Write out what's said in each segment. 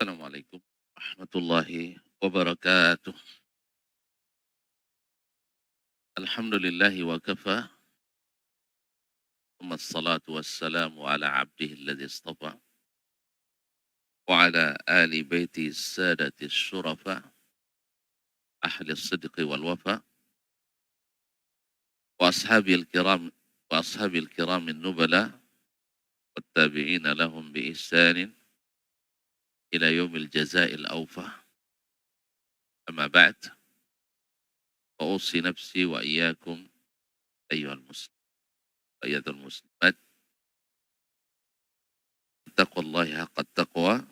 Assalamualaikum warahmatullahi wabarakatuh. Alhamdulillahi wa kafa. Thumma assalatu wassalamu ala abdihi alladhi istafa. Wa ala ali baiti sadati syurafa. Ahli sidqi wal wafa. Wa ashabi al-kiram. Wa ashabi al-kiram nubala. Wattabi'ina lahum bi ihsanin. Ila yawmil jazail awfa. Amma ba'd. Wa usi nafsi wa iyyakum ayyuhal muslim. Ayyadul muslimat. Taqullahi haqqa taqwa.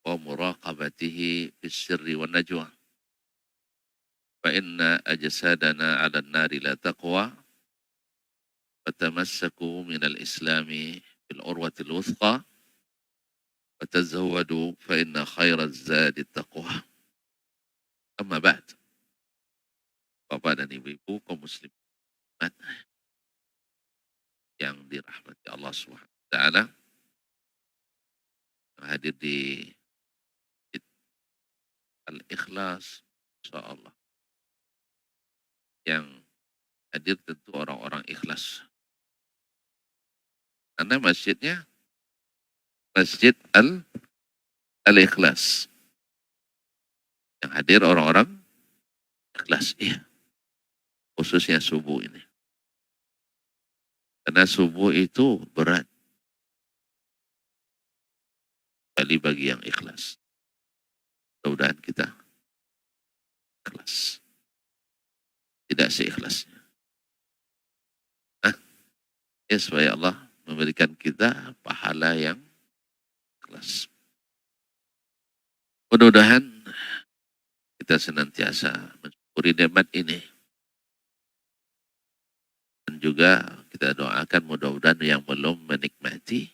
ومراقبته في السر والنجوى فإن أجسادنا على النار لا تقوى فتمسكوا من الإسلام بالعروة الوثقى وتزودوا فإن خير الزاد التقوى. أما بعد, Bapak dan Ibu-ibu kaum muslimat yang dirahmati Allah SWT yang hadir di Al-Ikhlas, insyaallah. Yang hadir tentu orang-orang ikhlas. Karena masjidnya Masjid Al-Ikhlas. Yang hadir orang-orang ikhlas. Iya. Khususnya subuh ini. Karena subuh itu berat. Kali bagi yang ikhlas. Mudah-mudahan kita ikhlas. Tidak seikhlasnya. Ya supaya Allah memberikan kita pahala yang ikhlas. Mudah-mudahan kita senantiasa mensyukuri nikmat ini. Dan juga kita doakan mudah-mudahan yang belum menikmati,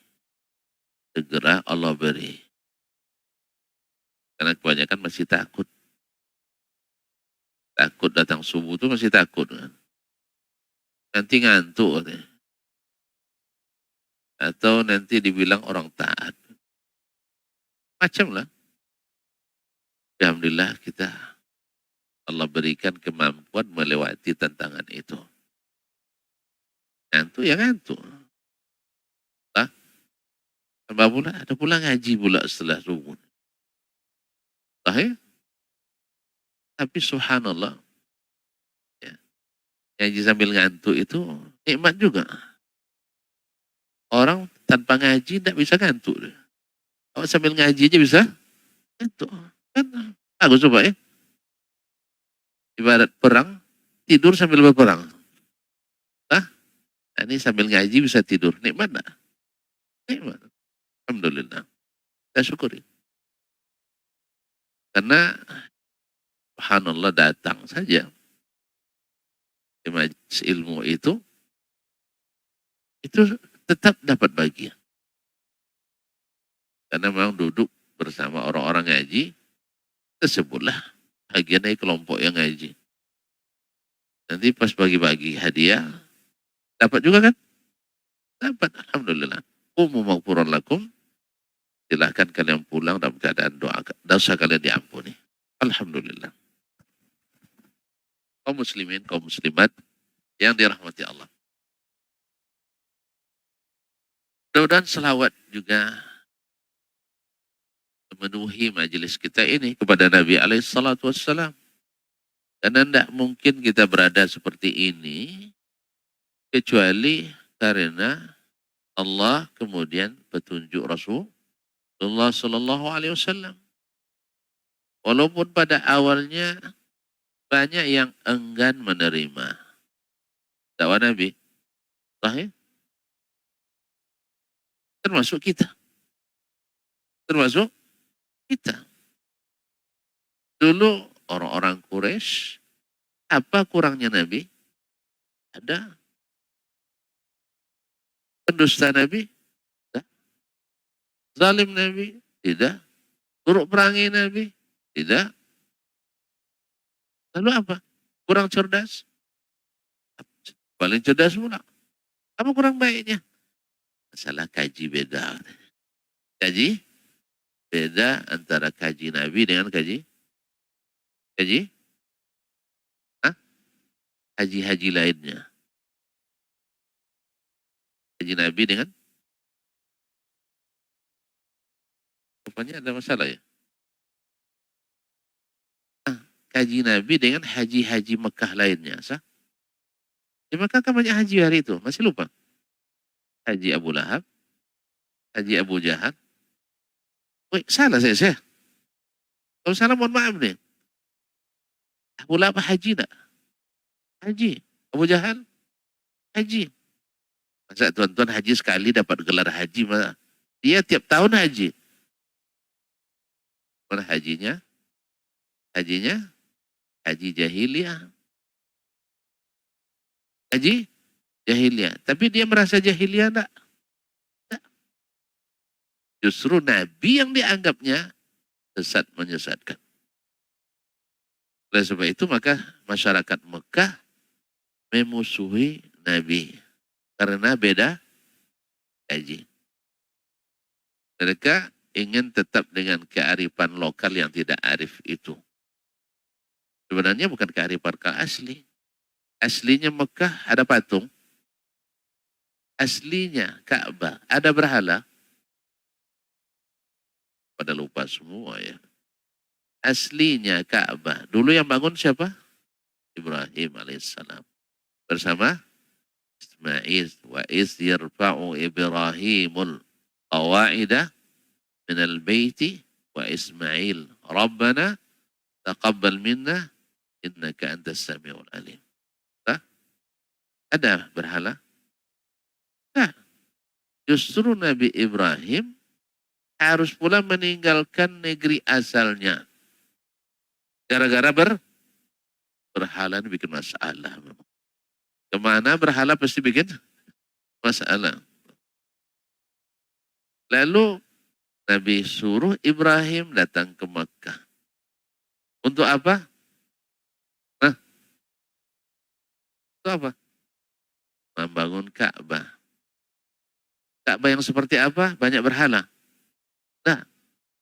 segera Allah beri. Karena kebanyakan masih takut. Takut datang subuh itu masih takut. Nanti ngantuk. Atau nanti dibilang orang taat. Macam lah. Alhamdulillah kita Allah berikan kemampuan melewati tantangan itu. Ngantuk ya ngantuk. Lah, tambah pula ada pula ngaji pula setelah subuh. Lah ya. Tapi subhanallah. Ya, ngaji sambil ngantuk itu nikmat juga. Orang tanpa ngaji tidak bisa ngantuk. Kalau sambil ngaji aja bisa ngantuk. Kan bagus coba ya. Ibarat perang, tidur sambil berperang. Nah, ini sambil ngaji bisa tidur. Nikmat enggak? Nikmat. Alhamdulillah. Kita syukuri. Karena subhanallah datang saja di majelis ilmu itu tetap dapat bagian. Karena memang duduk bersama orang-orang ngaji, tersebutlah bagian dari kelompok yang ngaji. Nanti pas bagi-bagi hadiah, dapat juga kan? Dapat, alhamdulillah. Maghfuran lakum. Silahkan kalian pulang dalam keadaan dosa kalian diampuni. Alhamdulillah. Kaum muslimin, kaum muslimat yang dirahmati Allah. Mudah-mudahan selawat juga memenuhi majelis kita ini kepada Nabi alaihissalatu wassalam. Karena tidak mungkin kita berada seperti ini kecuali karena Allah kemudian petunjuk Rasulullah Sallallahu Alaihi Wasallam. Walaupun pada awalnya banyak yang enggan menerima dakwah Nabi, sahih, termasuk kita. Dulu orang-orang Quraisy, apa kurangnya Nabi? Ada. Pendusta Nabi? Tidak. Zalim Nabi? Tidak. Buruk perangi Nabi? Tidak. Lalu apa? Kurang cerdas? Paling cerdas pula. Apa kurang baiknya? Masalah kaji beda. Kaji Beda antara kaji Nabi dengan kaji, hah? Haji-haji lainnya. Kaji Nabi dengan, rupanya ada masalah ya. Kaji Nabi dengan haji-haji Mekah lainnya. Sah? Di Mekah kan banyak haji hari itu. Masih lupa? Haji Abu Lahab, Haji Abu Jahal. Wih, salah saya. Kalau salah mohon maaf nih. Abu Lahab haji tak? Haji. Abu Jahal haji. Masa tuan-tuan haji sekali dapat gelar haji. Dia tiap tahun haji. Mana hajinya? Hajinya? Haji jahiliyah. Haji jahiliyah. Tapi dia merasa jahiliyah enggak? Justru Nabi yang dianggapnya sesat menyesatkan. Oleh sebab itu maka masyarakat Mekah memusuhi Nabi. Karena beda haji. Mereka ingin tetap dengan kearifan lokal yang tidak arif itu. Sebenarnya bukan kearifan lokal asli. Aslinya Mekah ada patung. Aslinya Ka'bah ada berhala. Pada lupa semua ya. Aslinya Ka'bah. Dulu yang bangun siapa? Ibrahim alaihissalam. Bersama Ismail. Wa iz yarfa'u Ibrahimul qawaidah minal baiti wa Ismail. Rabbana taqabbal minna innaka antas sami'ul alim. Ada berhala? Nah, justru Nabi Ibrahim harus pula meninggalkan negeri asalnya. Gara-gara berhala ini bikin masalah. Kemana berhala pasti bikin masalah. Lalu Nabi suruh Ibrahim datang ke Makkah. Untuk apa? Nah, untuk apa? Membangun Ka'bah. Ka'bah yang seperti apa? Banyak berhala. Nah,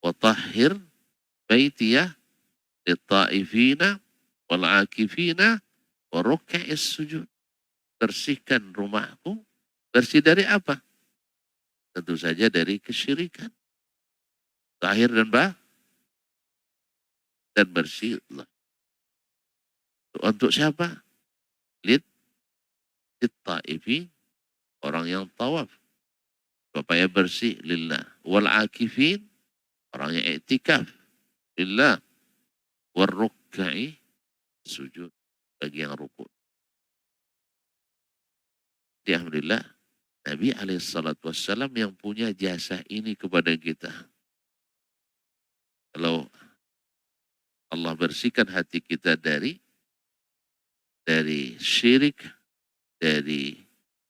watahhir baitiyah lit-ta'ifina wal-akifina wa ruk'is sujud. Bersihkan rumahku. Bersih dari apa? Tentu saja dari kesyirikan. Tahir dan bersih. Untuk siapa? Lit-ta'ifi, orang yang tawaf. Supaya bersih lillah. Wal-akifin, orang yang i'tikaf lillah. Wal-rukka'i, sujud bagi yang rukun. Jadi alhamdulillah, Nabi SAW yang punya jasa ini kepada kita. Kalau Allah bersihkan hati kita dari syirik, dari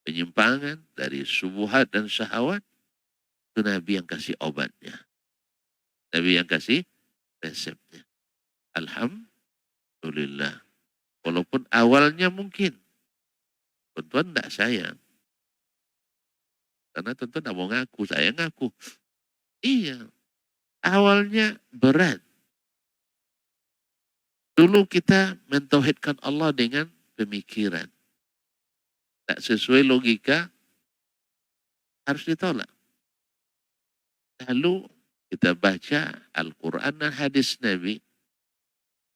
penyimpangan, dari subuhat dan syahwat, itu Nabi yang kasih obatnya. Nabi yang kasih resepnya. Alhamdulillah. Walaupun awalnya mungkin tuan-tuan tidak sayang. Karena tuan-tuan tidak mau ngaku, saya ngaku. Iya, awalnya berat. Dulu kita mentauhidkan Allah dengan pemikiran. Tak sesuai logika, harus ditolak. Lalu kita baca Al-Quran dan hadis Nabi,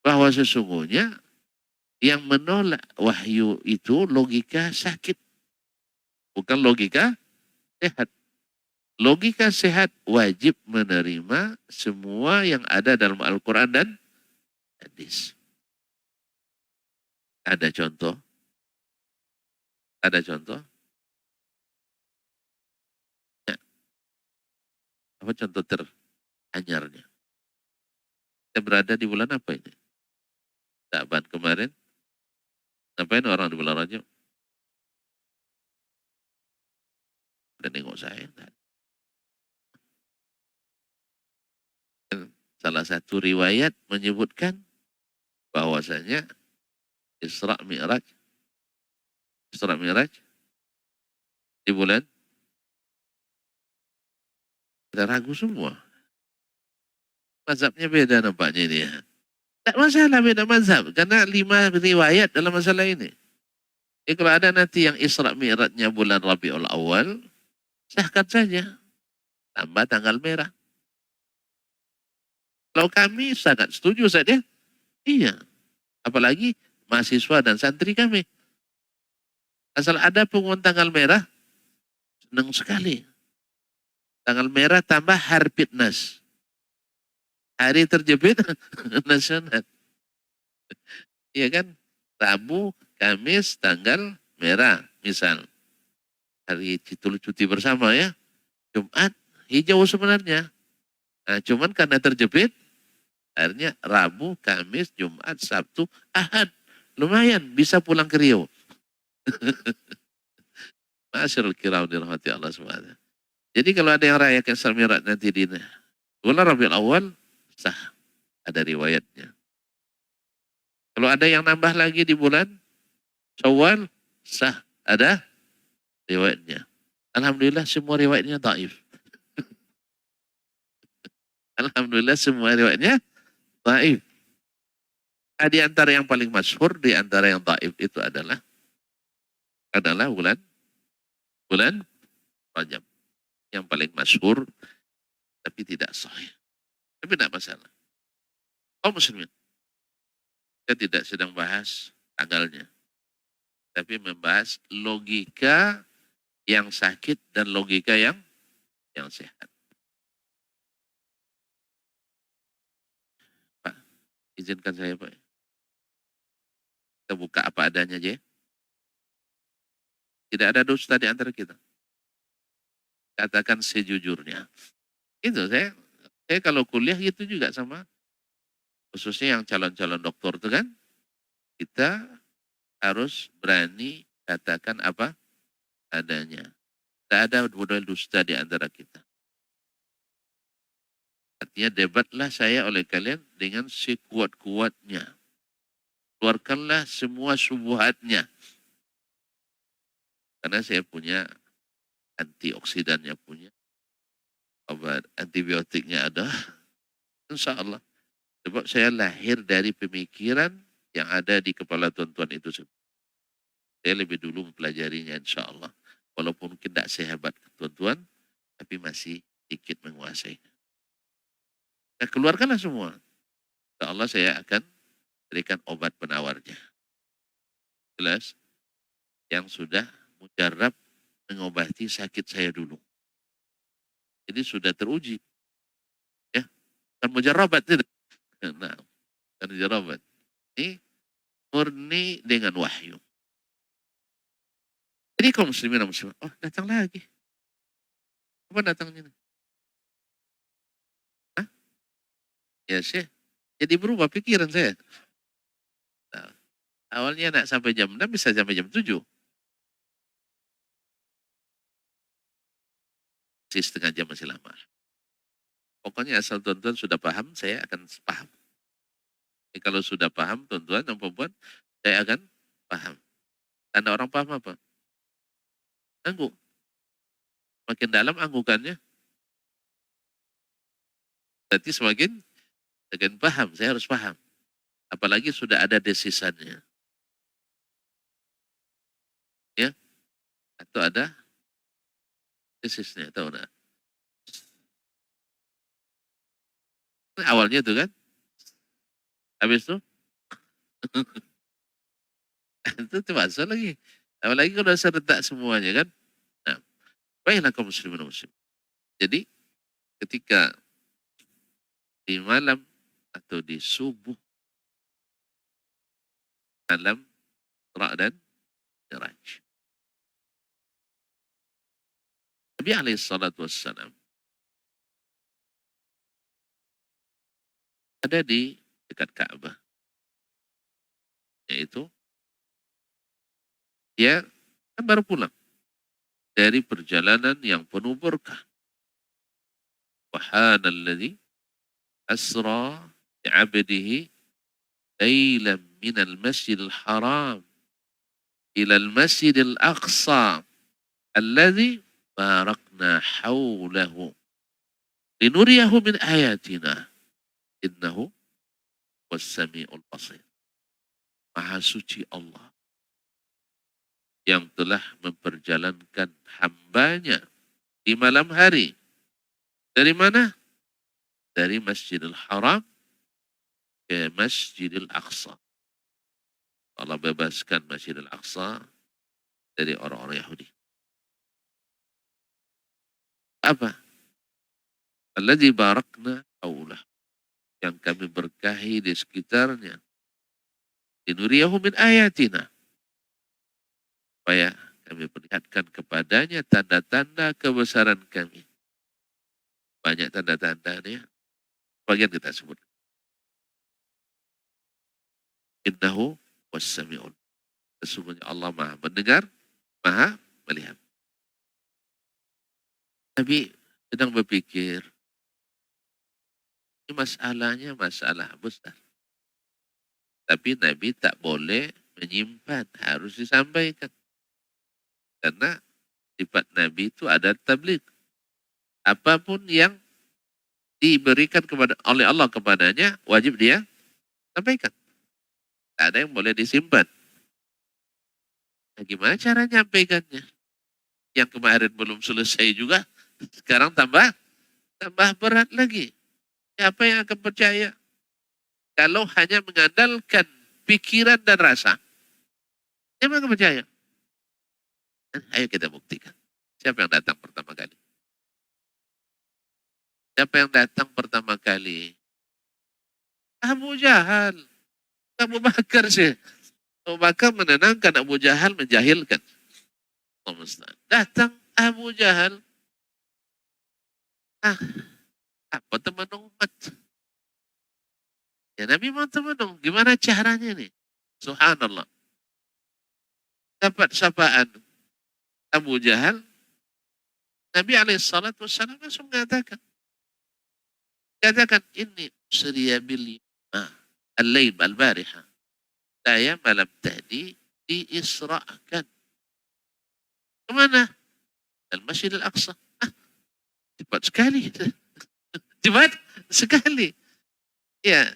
bahwa sesungguhnya yang menolak wahyu itu logika sakit. Bukan logika sehat. Logika sehat wajib menerima semua yang ada dalam Al-Quran dan hadis. Ada contoh? Ada contoh? Ya. Apa contoh teranyarnya? Kita berada di bulan apa ini? Syaban kemarin. Ngapain orang di bulan Rajab? Udah nengok saya. Dan salah satu riwayat menyebutkan bahwasanya Isra Mi'raj di bulan, kita ragu semua. Mazhabnya beda nampaknya ini ya. Tak masalah beda mazhab. Karena 5 riwayat dalam masalah ini. Jadi kalau ada nanti yang Isra Mi'rajnya bulan Rabiul Awal, sahkan saja. Tambah tanggal merah. Kalau kami sangat setuju saja. Iya. Apalagi mahasiswa dan santri kami. Asal ada pengumuman tanggal merah, senang sekali. Tanggal merah tambah Harpitnas. Hari terjepit nasional. Iya kan? Rabu, Kamis, tanggal merah. Misal. Hari cuti bersama ya. Jumat, hijau sebenarnya. Nah, cuman karena terjepit, akhirnya Rabu, Kamis, Jumat, Sabtu, Ahad. Lumayan, bisa pulang ke Riau. Masyarul kiram dirahmati Allah SWT. Jadi kalau ada yang rayakan Isra Mi'raj nanti di bulan Rabiul Awal, sah. Ada riwayatnya. Kalau ada yang nambah lagi di bulan Syawal, sah. Ada riwayatnya. Alhamdulillah semua riwayatnya dhaif. Alhamdulillah semua riwayatnya dhaif. Nah, di antara yang paling masyhur, di antara yang dhaif itu adalah bulan Rajab. Yang paling masyhur tapi tidak sahih. Tapi tidak masalah. Oh muslimin, kita tidak sedang bahas tanggalnya. Tapi membahas logika yang sakit dan logika yang sehat. Pak, izinkan saya Pak. Kita buka apa adanya aja ya. Tidak ada dusta di antara kita. Katakan sejujurnya. Itu saya kalau kuliah gitu juga sama. Khususnya yang calon-calon doktor itu kan. Kita harus berani katakan apa adanya. Tidak ada model dusta di antara kita. Artinya debatlah saya oleh kalian dengan sekuat-kuatnya. Keluarkanlah semua subuhatnya. Karena saya punya antioksidannya punya. Obat antibiotiknya ada. Insya Allah. Sebab saya lahir dari pemikiran yang ada di kepala tuan-tuan itu. Saya lebih dulu mempelajarinya insya Allah. Walaupun mungkin tidak sehebat tuan-tuan, tapi masih sedikit menguasai. Nah, keluarkanlah semua. Insya Allah saya akan berikan obat penawarnya. Jelas? Yang sudah mujarab mengobati sakit saya dulu. Jadi sudah teruji. Ya, kan mujarrabat tidak? Nah, kan mujarrabat. Ini murni dengan wahyu. Jadi kaum muslimin dan muslimat, oh datang lagi. Apa datangnya? Hah? Ya Syekh, jadi berubah pikiran saya. Nah, awalnya nak sampai jam 6 bisa sampai jam 7. Masih setengah jam masih lama. Pokoknya asal tuan-tuan sudah paham, saya akan paham. Jadi kalau sudah paham tuan-tuan dan perempuan, saya akan paham. Tanda orang paham apa? Angguk. Makin dalam anggukannya, berarti semakin paham, saya harus paham. Apalagi sudah ada desisannya. Ya, atau ada desisnya, tahu enggak? Awalnya itu kan, habis itu, itu masuk lagi. Apalagi kalau serentak semuanya kan. Nah, baiklah kaum muslimin dan muslim. Jadi, ketika di malam atau di subuh, malam, Isra dan Mi'raj. Nabi alaihi salatu wassalam ada di dekat Ka'bah. Yaitu, dia kan baru pulang dari perjalanan yang penuh berkah. Subhanalladzi asra bi'abdihi lailan minal masjidil haram ilal masjidil aqsa alladzi barakna hawlahu linuriyahu min ayatina Innahu was-sami'ul basir. Maha suci Allah yang telah memperjalankan hambanya di malam hari. Dari mana? Dari Masjidil Haram ke Masjidil Aqsa. Allah bebaskan Masjidil Aqsa dari orang-orang Yahudi. Apa? Alladzi barakna haulah. Yang kami berkahi di sekitarnya. Linuriyahu min ayatina. Supaya kami perlihatkan kepadanya tanda-tanda kebesaran kami. Banyak tanda-tandanya. Bagian kita sebut. Innahu was-sami'un. Sesungguhnya Allah maha mendengar, maha melihat. Nabi sedang berpikir, ini masalahnya masalah besar. Tapi Nabi tak boleh menyimpan, harus disampaikan. Karena sifat Nabi itu ada tabligh. Apapun yang diberikan oleh Allah kepadanya, wajib dia sampaikan. Tak ada yang boleh disimpan. Nah, gimana cara nyampaikannya? Yang kemarin belum selesai juga, sekarang tambah berat lagi. Siapa yang akan percaya? Kalau hanya mengandalkan pikiran dan rasa, siapa yang akan percaya? Ayo kita buktikan. Siapa yang datang pertama kali? Siapa yang datang pertama kali? Abu Jahal. Abu Bakar sih. Abu Bakar menenangkan, Abu Jahal menjahilkan. Datang Abu Jahal. Apa teman umat? Ya Nabi mau teman dong. Gimana caranya nih? Subhanallah. Dapat sapaan Abu Jahal. Nabi alaihissalatu wassalam langsung mengatakan. Katakan ini Surya bil al-lail al-bariha. Saya malam tadi diisra'kan. Kemana? Al-Masjid al-Aqsa. Cepat sekali. Cepat sekali. Ya.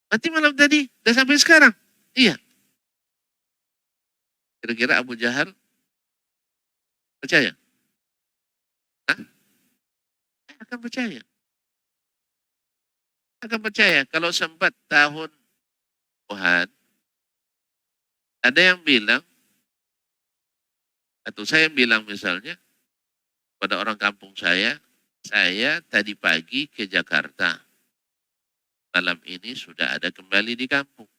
Berarti malam tadi. Dah sampai sekarang. Iya. Kira-kira Abu Jahal percaya? Hah? Akan percaya. Akan percaya. Kalau sempat tahun Tuhan, ada yang bilang, atau saya bilang misalnya, pada orang kampung saya tadi pagi ke Jakarta. Malam ini sudah ada kembali di kampung.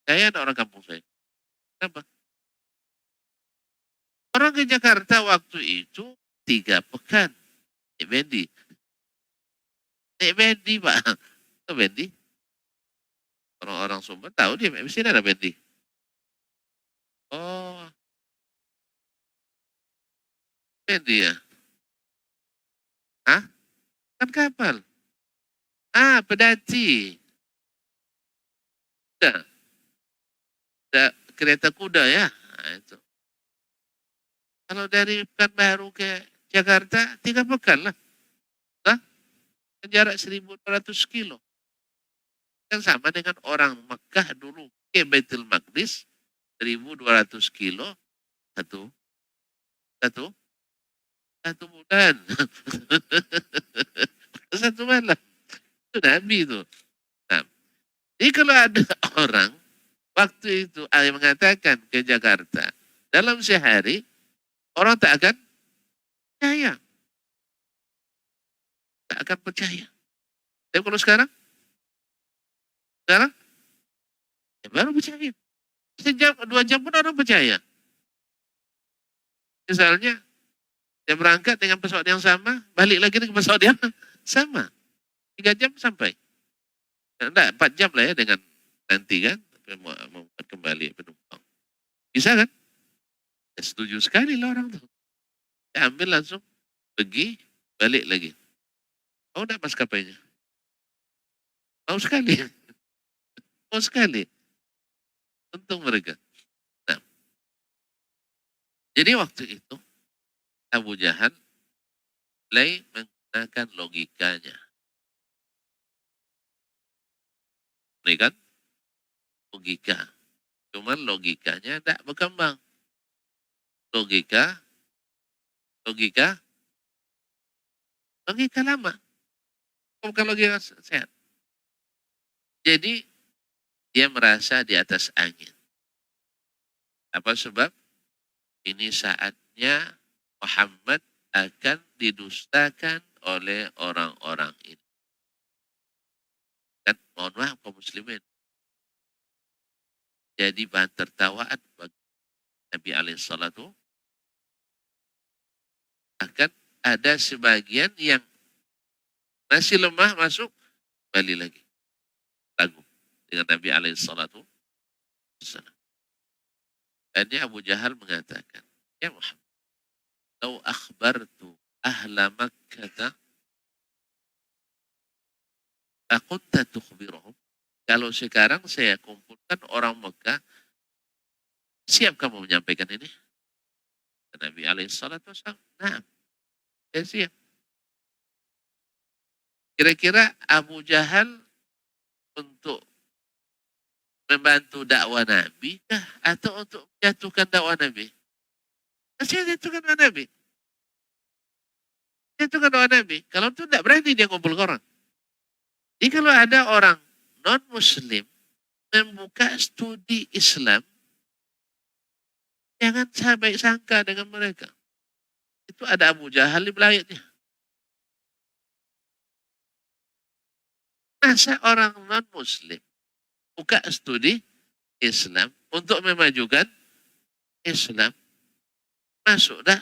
Saya ada orang kampung saya. Kenapa? Orang ke Jakarta waktu itu 3 pekan. Bendi. Bendi, Pak. Tahu Bendi? Orang-orang Sumber tahu dia. Di sini ada Bendi. Oh, Bendi ya? Hah? Kan kapal. Pedati. Kuda. Kereta kuda ya. Nah, itu. Kalau dari Pekanbaru ke Jakarta, 3 pekan lah. Nah, jarak 1.200 kilo. Kan sama dengan orang Mekah dulu ke Baitul Maqdis, 1.200 kilo, satu bulan. Satu malam. Itu Nabi itu. Nah, jadi kalau ada orang waktu itu yang mengatakan ke Jakarta dalam sehari, orang tak akan percaya. Tak akan percaya. Tapi kalau sekarang ya baru percaya. Sejam, 2 jam pun orang percaya. Misalnya, dia berangkat dengan pesawat yang sama, balik lagi dengan pesawat yang sama. 3 jam sampai. Enggak, 4 jam lah ya dengan nanti kan, mau kembali penumpang. Bisa kan? Ya, setuju sekali lah orang tuh. Ya, ambil langsung, pergi, balik lagi. Mau enggak maskapainya? Mau sekali. Mau sekali. Untung mereka. Nah, jadi waktu itu, Abu Jahal mulai menggunakan logikanya. Ini kan logika. Cuman logikanya tidak berkembang. Logika, logika, logika lama. Bukan logika sehat. Jadi dia merasa di atas angin. Apa sebab? Ini saatnya Muhammad akan didustakan oleh orang-orang ini. Dan mohon maaf kaum muslimin. Jadi bahan tertawaan bagi Nabi alaihissalatu. Bahkan ada sebagian yang masih lemah masuk, balik lagi. Ragu dengan Nabi alaihissalatu. Akhirnya Abu Jahal mengatakan, ya Muhammad, lau akhbartu ahla Makkah, akunta tukhbiruhum. Kalau sekarang saya kumpulkan orang Mekah, siap kamu menyampaikan ini? Nabi alaihissalatu wassalam, nah, saya siap. Kira-kira Abu Jahal untuk membantu dakwah Nabi kah? Atau untuk menjatuhkan dakwah Nabi? Saya jatuhkan dakwah Nabi. Jatuhkan dakwah Nabi. Kalau itu tidak berani dia ngumpul ke orang. Jadi kalau ada orang non-muslim membuka studi Islam, jangan baik sangka dengan mereka. Itu ada Abu Jahal di belakangnya. Masa orang non-muslim buka studi Islam untuk memajukan Islam, masuk dah.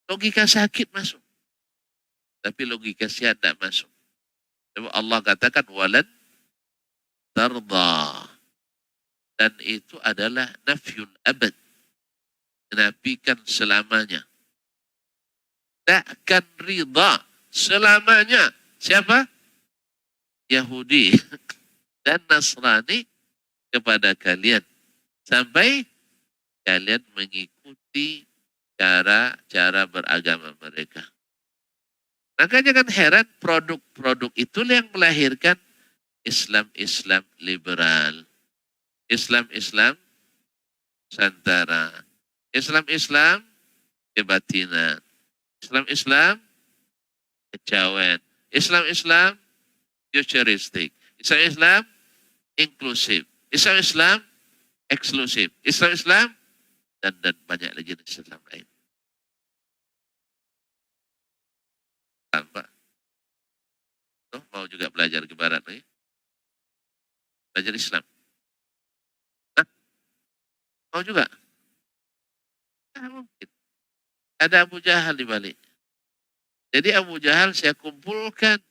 Logika sakit masuk. Tapi logika sehat tidak masuk. Sebab Allah katakan, walan tarda. Dan itu adalah nafyun abad. Menafikan selamanya. Takkan rida selamanya. Siapa? Yahudi dan Nasrani kepada kalian. Sampai kalian mengikuti cara beragama mereka. Makanya kan heran, produk-produk itulah yang melahirkan Islam-Islam liberal. Islam-Islam Nusantara. Islam-Islam kebatinan. Islam-Islam kejawen. Islam-Islam futuristik. Islam-Islam inklusif. Islam-Islam eksklusif. Islam-Islam dan banyak lagi Islam lain. Tanpa. Tuh, mau juga belajar ke barat nih. Belajar Islam. Hah? Mau juga? Nah, mungkin. Ada Abu Jahal di balik. Jadi Abu Jahal saya kumpulkan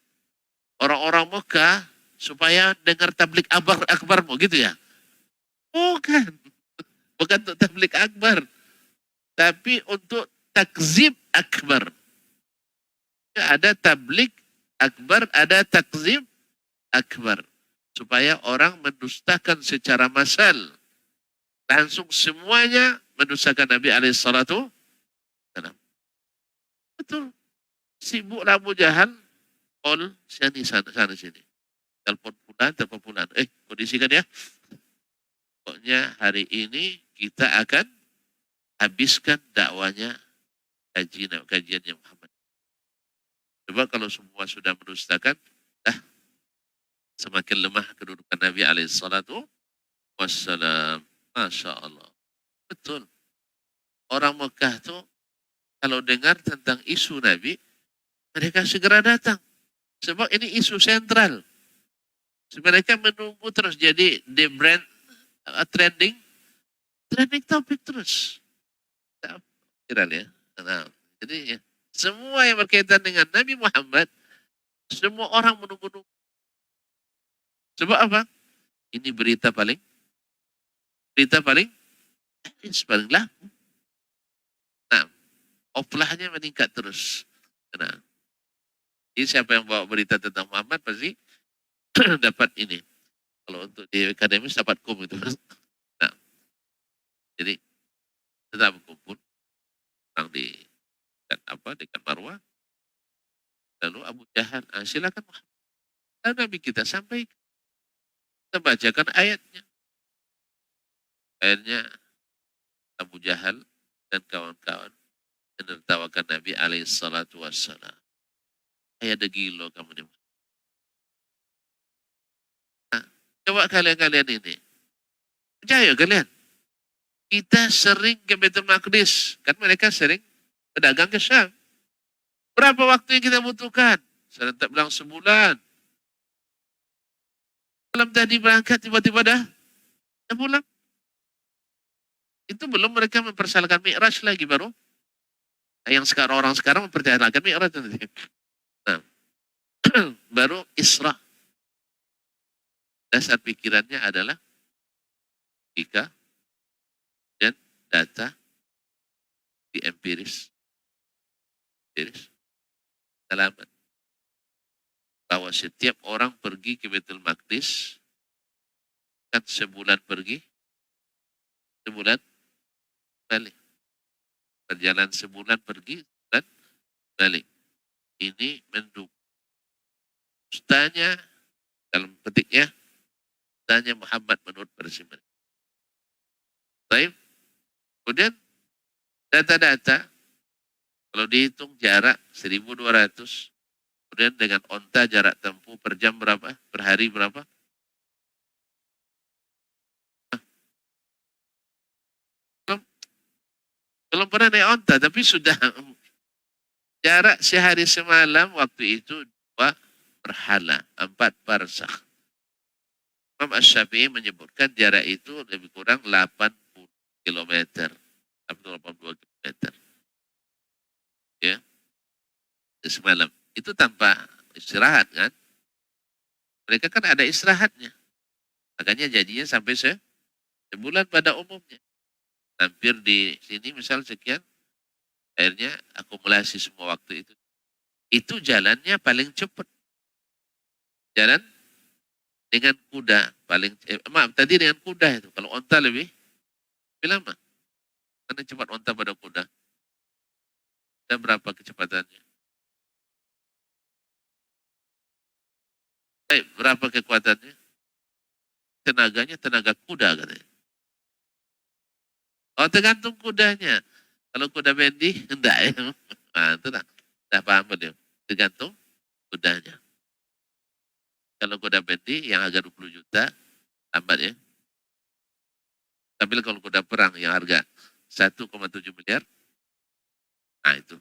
orang-orang Mekah supaya dengar tablik akbarmu gitu ya. Bukan. Bukan untuk tablik akbar. Tapi untuk takzib akbar. Ada tablik akbar, ada takzib akbar. Supaya orang mendustakan secara massal. Langsung semuanya mendustakan Nabi alaihissalatu. Betul. Sibuk Abu Jahal. Call sana sini. Telepon pulang. Kondisikan ya. Pokoknya hari ini kita akan habiskan dakwanya kajiannya Muhammad. Coba kalau semua sudah mendustakan, semakin lemah kedudukan Nabi alaihissalatu wassalam. Masya Allah. Betul. Orang Mekah tuh kalau dengar tentang isu Nabi, mereka segera datang. Sebab ini isu sentral. Mereka menunggu terus jadi the brand trending topik terus. Viral ya. Nah, jadi ya, semua yang berkaitan dengan Nabi Muhammad, semua orang menunggu-nunggu. Sebab apa? Ini berita paling laku. Nah, offline-nya meningkat terus. Nah, jadi siapa yang bawa berita tentang Muhammad pasti dapat ini. Kalau untuk di akademis dapat itu. Nah, jadi tetap berkumpul orang di dekat Marwah. Lalu Abu Jahal, silakan Muhammad. Lalu Nabi kita sampaikan. Kita bacakan ayatnya. Akhirnya Abu Jahal dan kawan-kawan menertawakan Nabi alaihissalatu wassalam. Ayah ada gilo kamu nih. Nah, coba kalian-kalian ini. Percaya kalian? Kita sering ke Baitul Maqdis. Kan mereka sering pedagang ke Syam. Berapa waktu yang kita butuhkan? Saya tak bilang sebulan. Malam tadi berangkat tiba-tiba dah pulang. Itu belum mereka mempersalahkan Mi'raj lagi baru. Yang sekarang orang sekarang mempercayai Mi'raj nanti. Nah, baru Isra. Dasar pikirannya adalah logika dan data di empiris. Alamat. Bahwa setiap orang pergi ke Baitul Maqdis kan sebulan pergi, sebulan balik. Perjalanan sebulan pergi, sebulan balik. Ini mendukung. Ustaznya, dalam petiknya, Ustaznya Muhammad menurut versi mereka. Baik. Kemudian data-data, kalau dihitung jarak 1.200, kemudian dengan onta jarak tempuh per jam berapa, per hari berapa? Belum pernah naik onta, tapi sudah jarak sehari semalam waktu itu 2 berhala, 4 barzakh. Imam Asy-Syafi'i menyebutkan jarak itu lebih kurang 80 km. 82 km. Ya. Semalam. Itu tanpa istirahat kan. Mereka kan ada istirahatnya. Makanya jadinya sampai sebulan pada umumnya. Hampir di sini misal sekian, akhirnya akumulasi semua waktu itu. Itu jalannya paling cepat. Jalan dengan kuda paling maaf tadi dengan kuda itu. Kalau onta lebih lama. Karena cepat onta pada kuda. Dan berapa kecepatannya? Baik, berapa kekuatannya? Tenaganya tenaga kuda katanya. Oh tergantung kudanya. Kalau kuda bendi, enggak ya. Nah, itu lah. Dah paham dia. Tergantung kudanya. Kalau kuda bendi yang harga 20 juta, lambat ya. Tapi kalau kuda perang yang harga 1,7 miliar, nah itu.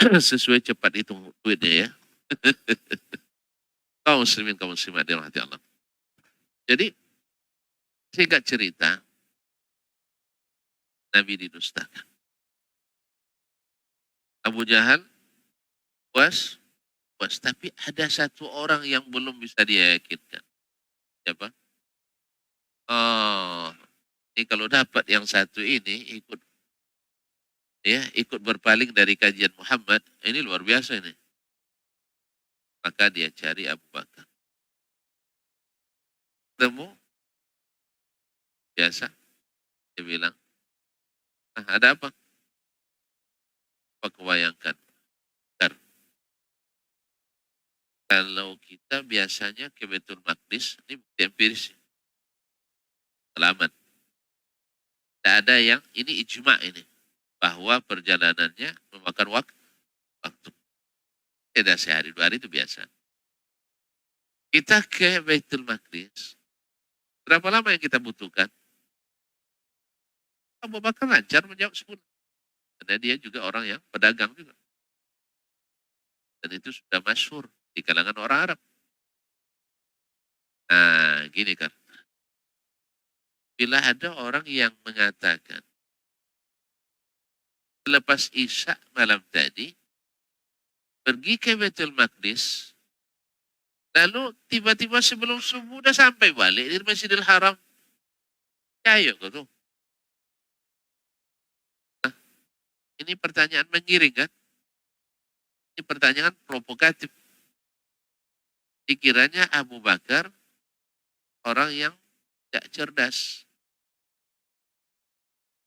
Sesuai cepat hitung duitnya ya. Kaum muslimin, kaum muslimat dirahmati Allah. Jadi, singkat cerita, Nabi didustakan. Abu Jahal puas, tapi ada satu orang yang belum bisa dia yakinkan. Siapa? Oh, ini kalau dapat yang satu ini ikut berpaling dari kajian Muhammad, ini luar biasa ini. Maka dia cari Abu Bakar. Temu, biasa, dia bilang, nah ada apa? Apa kau bayangkan? Kalau kita biasanya ke Baitul Maqdis, ini bukti empiris, selamat. Tidak ada yang, ini ijma ini, bahwa perjalanannya memakan waktu. Tidak sehari, 2 hari itu biasa. Kita ke Baitul Maqdis, berapa lama yang kita butuhkan? Abu Bakar lancar menjawab 10. Karena dia juga orang yang pedagang juga. Dan itu sudah masyhur di kalangan orang Arab. Nah, gini kan. Bila ada orang yang mengatakan, selepas Isya malam tadi, pergi ke Baitul Maqdis, lalu tiba-tiba sebelum subuh udah sampai balik di Masjidil Haram. Ayo kau tuh. Nah, ini pertanyaan mengiring kan? Ini pertanyaan provokatif. Dikiranya Abu Bakar orang yang tidak cerdas.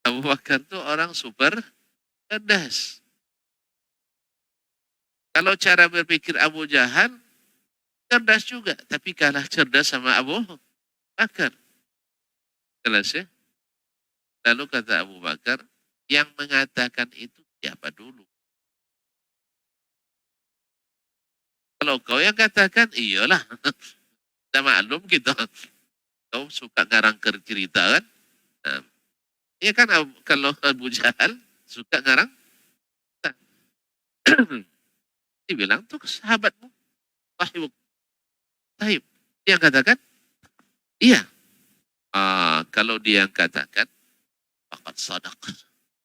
Abu Bakar itu orang super cerdas. Kalau cara berpikir Abu Jahal, cerdas juga. Tapi kalah cerdas sama Abu Bakar. Jelas ya? Lalu kata Abu Bakar, yang mengatakan itu siapa dulu? Kalau kau yang katakan, iyalah. Kita maklum kita. Kau suka ngarang cerita kan? Nah, iya kan kalau Abu Jahal suka ngarang, dibilang tuh sahabatmu, wahyu, taib. Dia katakan, iya. Kalau dia yang katakan, fakat sadaq.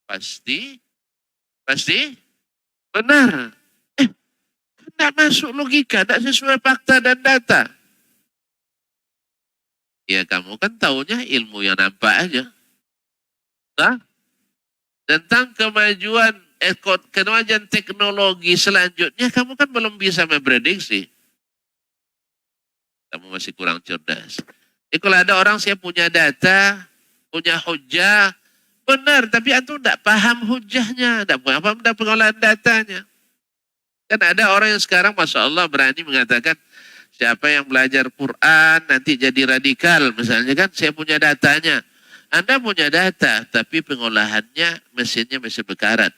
Pasti, pasti benar. Tidak masuk logika, tidak sesuai fakta dan data. Ya kamu kan taunya ilmu yang nampak aja. Nah, tentang kemajuan teknologi selanjutnya kamu kan belum bisa memprediksi. Kamu masih kurang cerdas. Kalau ada orang saya punya data, punya hujah, benar, tapi antum tidak paham hujahnya, tidak paham pengolahan datanya. Kan ada orang yang sekarang Masya Allah berani mengatakan, siapa yang belajar Quran nanti jadi radikal. Misalnya kan saya punya datanya. Anda punya data, tapi pengolahannya mesinnya masih bekarat.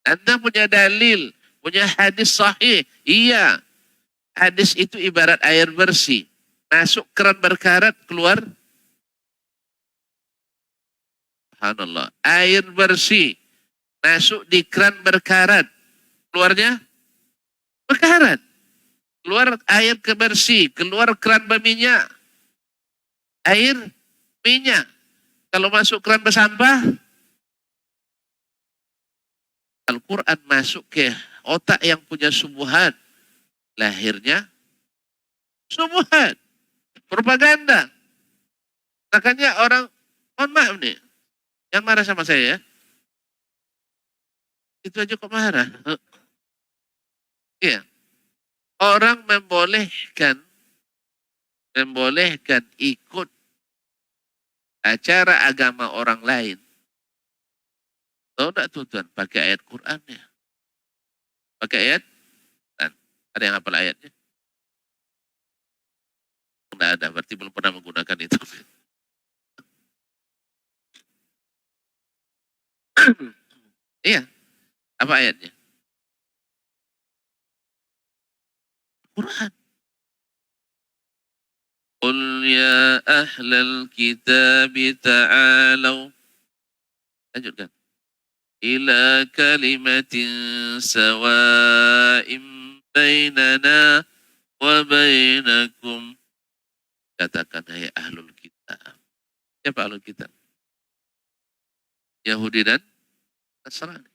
Anda punya dalil, punya hadis sahih. Iya, hadis itu ibarat air bersih. Masuk keran berkarat, keluar. Subhanallah. Air bersih. Masuk di keran berkarat. Keluarnya berkarat. Keluar air bersih. Keluar keran berminyak. Air minyak. Kalau masuk keran bersampah, Al-Quran masuk ke otak yang punya subuhat. Lahirnya subuhat. Propaganda. Makanya orang, mohon maaf nih, yang marah sama saya ya. Itu aja kok marah. Iya. Orang membolehkan ikut acara agama orang lain. Tahu enggak tuh Tuhan? Pakai ayat Qur'annya. Pakai ayat? Ada yang hafal ayatnya? Enggak ada, berarti belum pernah menggunakan itu. Iya. Apa ayatnya? Quran. Qul ya ahlal kitab ta'alau. Lanjutkan. Ila kalimatin sawa'im bainana wa bainakum. Katakan hai ahlul kitab. Siapa ahlul kitab? Yahudi dan Nasrani.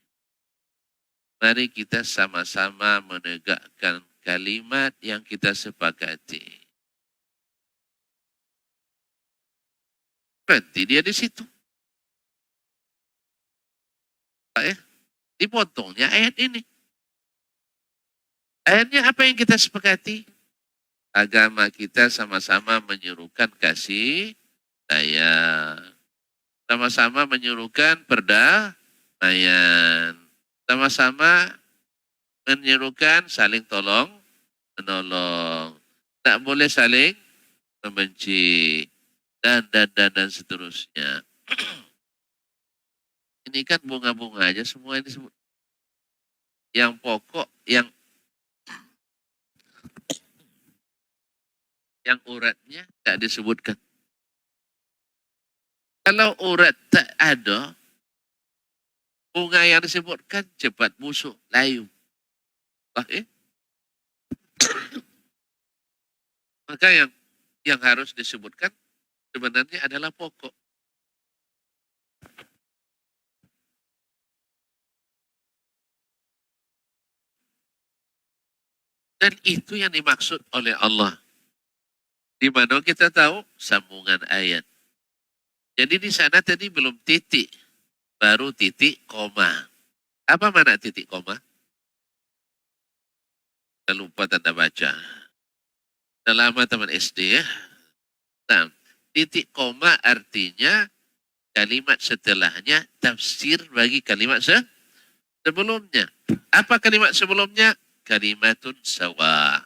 Mari kita sama-sama menegakkan kalimat yang kita sepakati. Berarti dia di situ. Ya, dipotongnya ayat ini. Ayatnya apa yang kita sepakati? Agama kita sama-sama menyuruhkan kasih sayang. Sama-sama menyuruhkan perdamaian. Sama-sama menyuruhkan saling tolong menolong. Tak boleh saling membenci. Dan seterusnya. Ini kan bunga-bunga aja semua ini. Yang pokok, yang uratnya tak disebutkan. Kalau urat tak ada, bunga yang disebutkan cepat busuk, layu. Maka yang harus disebutkan sebenarnya adalah pokok. Dan itu yang dimaksud oleh Allah. Di mana kita tahu sambungan ayat. Jadi di sana tadi belum titik, baru titik koma. Apa mana titik koma? Saya lupa tanda baca. Sudah lama teman SD ya. Nah, titik koma artinya kalimat setelahnya tafsir bagi kalimat sebelumnya. Apa kalimat sebelumnya? Kalimatun sawa.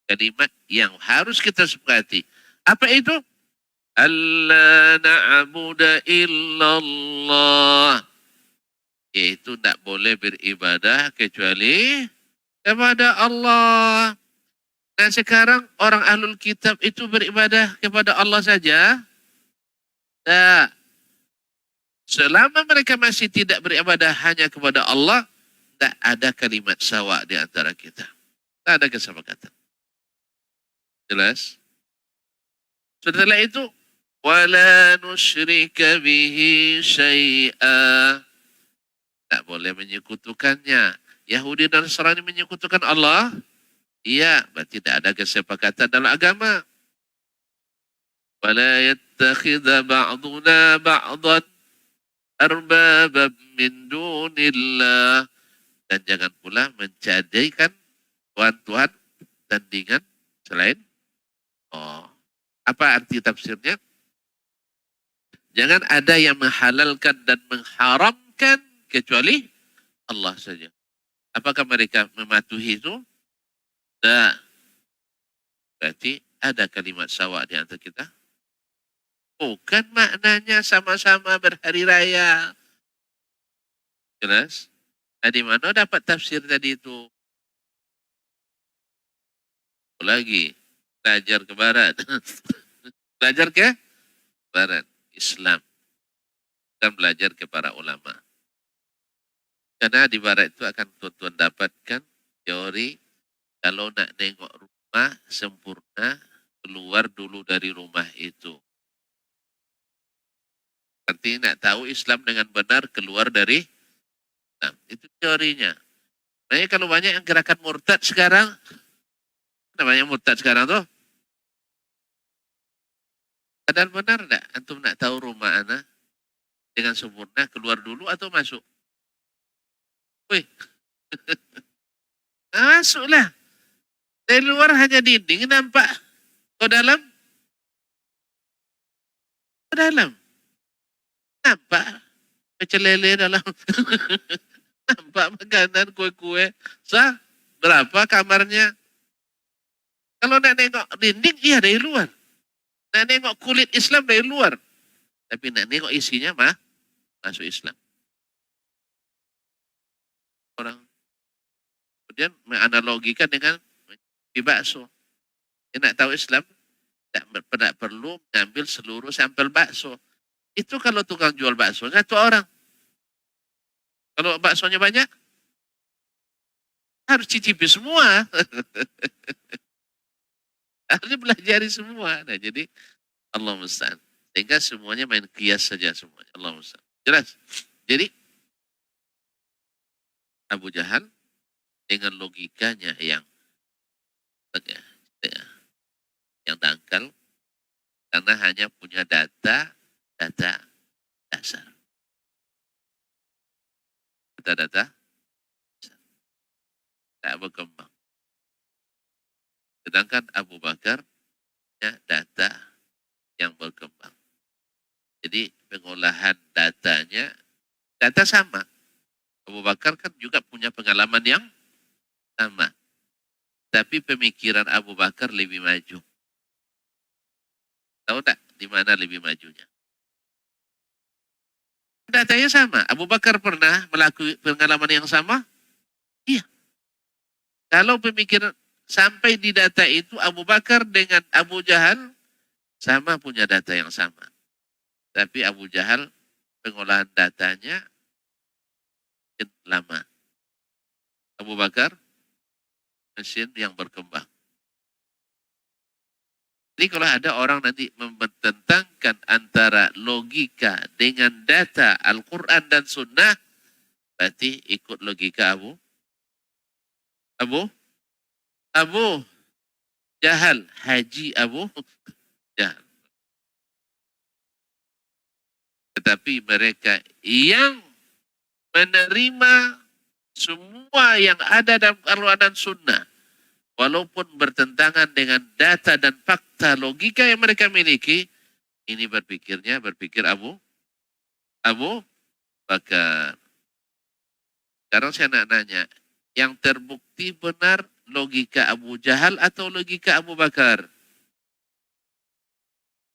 Kalimat yang harus kita sepakati. Apa itu? Alla na'budu illallah. Yaitu tidak boleh beribadah kecuali kepada Allah. Nah sekarang orang ahlul kitab itu beribadah kepada Allah saja. Nah, selama mereka masih tidak beribadah hanya kepada Allah, tidak ada kalimat sawa di antara kita. Tidak ada kesepakatan. Jelas? Setelah itu, wala nusyrika bihi syai'a. Tak boleh menyekutukannya. Yahudi dan Nasrani menyekutukan Allah. Iya, berarti tidak ada kesepakatan dalam agama. Wala yattakhidha ba'duna ba'dan arbabab min dunillah. Dan jangan pula menjadikan Tuhan-Tuhan tandingan selain Allah. Apa arti tafsirnya? Jangan ada yang menghalalkan dan mengharamkan kecuali Allah saja. Apakah mereka mematuhi itu? Nah, berarti ada kalimat sawa di antara kita. Bukan maknanya sama-sama berhari raya. Jelas? Nah, di mana dapat tafsir tadi itu? Lagi, belajar ke barat. Belajar ke barat. Islam. Dan belajar ke para ulama. Karena di barat itu akan tuan-tuan dapatkan teori kalau nak nengok rumah sempurna, keluar dulu dari rumah itu. Nanti nak tahu Islam dengan benar keluar dari Islam. Itu teorinya. Makanya kalau banyak yang gerakan murtad sekarang, namanya murtad sekarang tuh, padahal benar enggak? Antum nak tahu rumah anak dengan sempurna keluar dulu atau masuk? Wih, masuklah. Dari luar hanya dinding nampak. Kau dalam? Kau dalam. Nampak. Pecel lele dalam. Nampak makanan, kue-kue. Sah, berapa kamarnya? Kalau nak nengok dinding, iya dari luar. Nak nengok kulit Islam dari luar. Tapi nak nengok isinya masuk Islam. Orang kemudian menganalogikan dengan di bakso. Dia nak tahu Islam, tidak perlu mengambil seluruh sampel bakso. Itu kalau tukang jual bakso, satu orang. Kalau baksonya banyak, harus cicipi semua. Harus belajari semua. Nah, jadi Allah musta'an. Sehingga semuanya main kias saja semuanya. Allah musta'an. Jelas? Jadi Abu Jahal dengan logikanya yang dangkal karena hanya punya data dasar. Data tak berkembang. Sedangkan Abu Bakar punya data yang berkembang. Jadi pengolahan datanya, data sama. Abu Bakar kan juga punya pengalaman yang sama. Tapi pemikiran Abu Bakar lebih maju. Tahu tak di mana lebih majunya? Datanya sama. Abu Bakar pernah melakukan pengalaman yang sama? Iya. Kalau pemikiran sampai di data itu Abu Bakar dengan Abu Jahal sama punya data yang sama. Tapi Abu Jahal pengolahan datanya lama. Abu Bakar mesin yang berkembang. Jadi kalau ada orang nanti mempertentangkan antara logika dengan data Al-Quran dan Sunnah, berarti ikut logika Abu Jahal, Haji Abu Jahal. Tetapi mereka yang menerima semua yang ada dalam Al-Quran dan Sunnah, walaupun bertentangan dengan data dan fakta logika yang mereka miliki, ini berpikir Abu Bakar. Sekarang saya nak nanya, yang terbukti benar logika Abu Jahal atau logika Abu Bakar?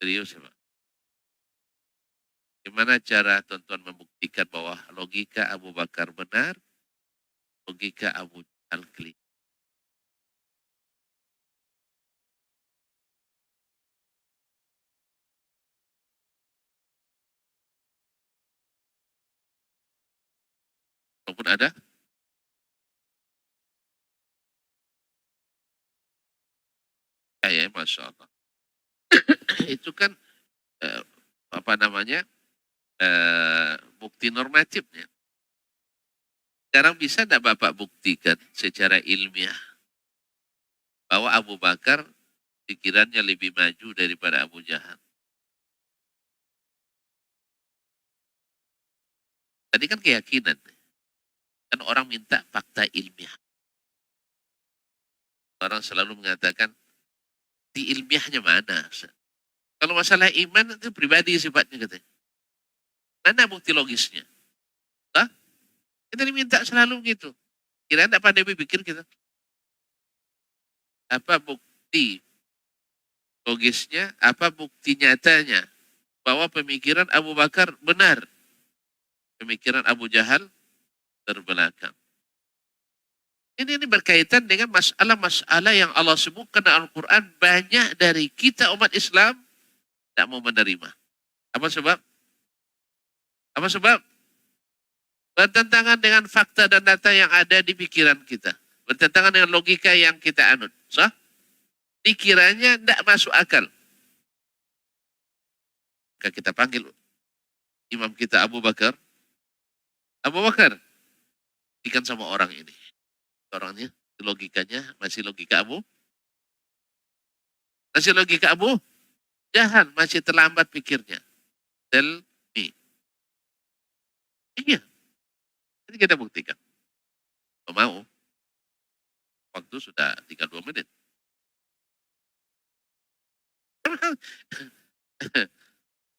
Serius ya Pak. Gimana cara tuan-tuan membuktikan bahwa logika Abu Bakar benar, logika Abu Jahal keliru? Walaupun ada, ya Masya Allah. Itu kan eh, apa namanya bukti normatifnya. Sekarang bisa tidak Bapak buktikan secara ilmiah bahwa Abu Bakar pikirannya lebih maju daripada Abu Jahal? Tadi kan keyakinan. Kan orang minta fakta ilmiah. Orang selalu mengatakan, di ilmiahnya mana? Kalau masalah iman itu pribadi sifatnya katanya. Mana bukti logisnya? Hah? Kita diminta selalu gitu. Kira tidak pandai berpikir kita. Apa bukti logisnya? Apa bukti nyatanya? Bahwa pemikiran Abu Bakar benar. Pemikiran Abu Jahal terbelakang. Ini berkaitan dengan masalah-masalah yang Allah sebutkan dalam Al-Quran. Banyak dari kita umat Islam tidak mau menerima. Apa sebab? Apa sebab? Bertentangan dengan fakta dan data yang ada di pikiran kita. Bertentangan dengan logika yang kita anut. Sah? Dikiranya tidak masuk akal. Maka kita panggil imam kita Abu Bakar. Abu Bakar, ikan sama orang ini. Orangnya, logikanya masih logika Abu. Masih logika Abu. Jahan, masih terlambat pikirnya. Tell me. Iya. Jadi kita buktikan. Kalau mau, waktu sudah 32 menit.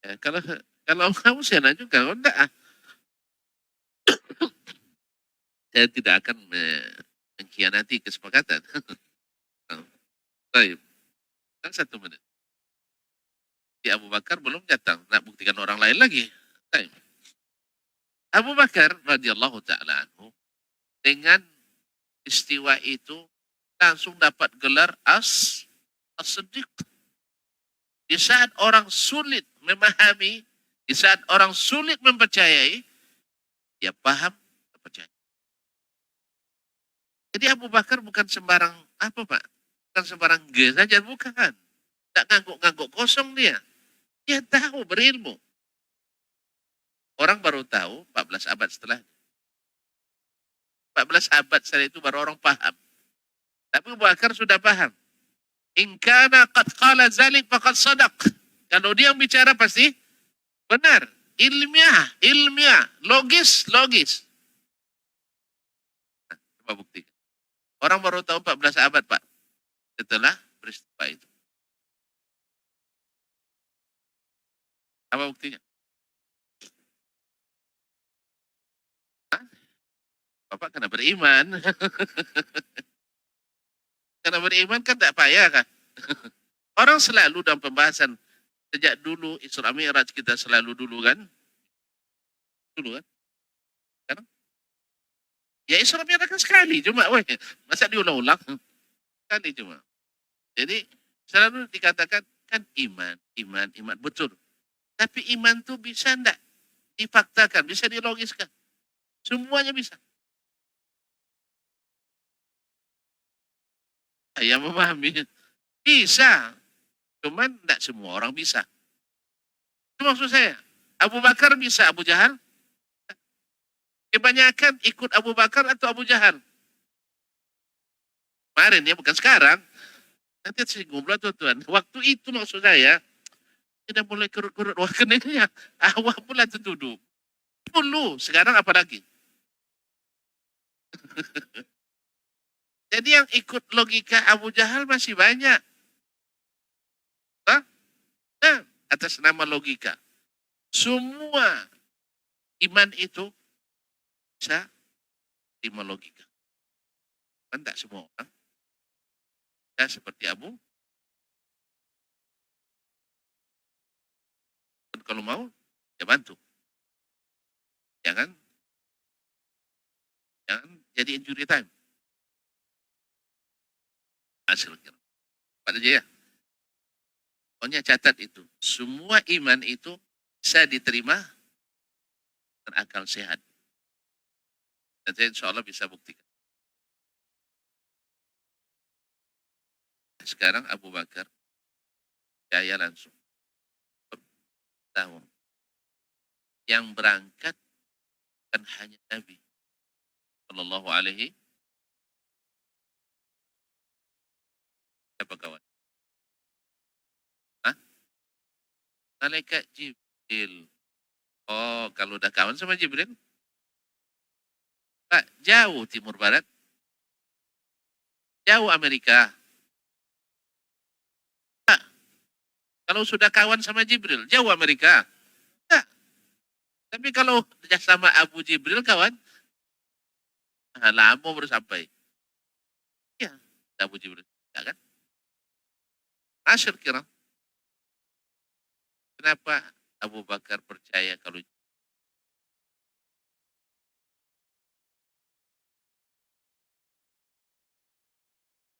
Ya, kalau mau saya juga, kalau enggak, saya tidak akan mengkhianati kesepakatan. Baik, kan 1 menit. Di Abu Bakar belum datang, nak buktikan orang lain lagi. Baik. Abu Bakar radhiyallahu taala anhu dengan istiwa itu langsung dapat gelar as-siddiq. Di saat orang sulit memahami, di saat orang sulit mempercayai, dia paham, percaya. Jadi Abu Bakar bukan sembarang apa Pak? Bukan sembarang G saja, bukan. Tak ngangguk-ngangguk kosong dia. Dia tahu berilmu. Orang baru tahu 14 abad setelah. 14 abad setelah itu baru orang paham. Tapi Abu Bakar sudah paham. In kana qad qala zalik faqad sadaq. Kalau dia yang bicara pasti benar. Ilmiah, logis. Nah, coba buktikan. Orang baru tahu 14 abad, Pak. Setelah peristiwa itu. Apa buktinya? Hah? Bapak kena beriman. Karena beriman kan tak payah kan. Orang selalu dalam pembahasan sejak dulu Isra Mi'raj kita selalu dulu kan. Dulu kan. Sekarang ya Isra Mi'raj kan sekali cuma weh. Masa diulang-ulang? Sekali cuma. Jadi selalu dikatakan kan iman betul. Tapi iman tuh bisa enggak difaktakan, bisa dilogiskan. Semuanya bisa. Saya memahami. Bisa. Cuman enggak semua orang bisa. Itu maksud saya. Abu Bakar bisa, Abu Jahal. Kebanyakan ikut Abu Bakar atau Abu Jahal. Kemarin ya, bukan sekarang. Nanti singgung pula tuan. Waktu itu maksud saya, tidak mulai kerut-kerut rekeningnya. Awal pula tertuduh. Dulu, sekarang apalagi. Jadi yang ikut logika Abu Jahal masih banyak. Hah? Nah, atas nama logika. Semua iman itu bisa terima logika. Kan tak semua orang. Ya, seperti Abu kalau mau, ya bantu. Jangan, jangan jadi injury time. Hasilnya. Pak aja ya. Pokoknya catat itu. Semua iman itu bisa diterima dan akal sehat. Dan saya insya Allah bisa buktikan. Sekarang Abu Bakar, saya langsung tahu. Yang berangkat kan hanya Nabi Sallallahu Alaihi apa kawan? Hah? Malaikat Jibril. Oh, kalau udah kawan sama Jibril, Pak, jauh timur barat, jauh Amerika. Pak, kalau sudah kawan sama Jibril, jauh Amerika. Nah, tapi kalau sama Abu Jibril kawan, lama baru sampai. Ya, Abu Jibril. Ya kan? Asyir kira. Kenapa Abu Bakar percaya kalau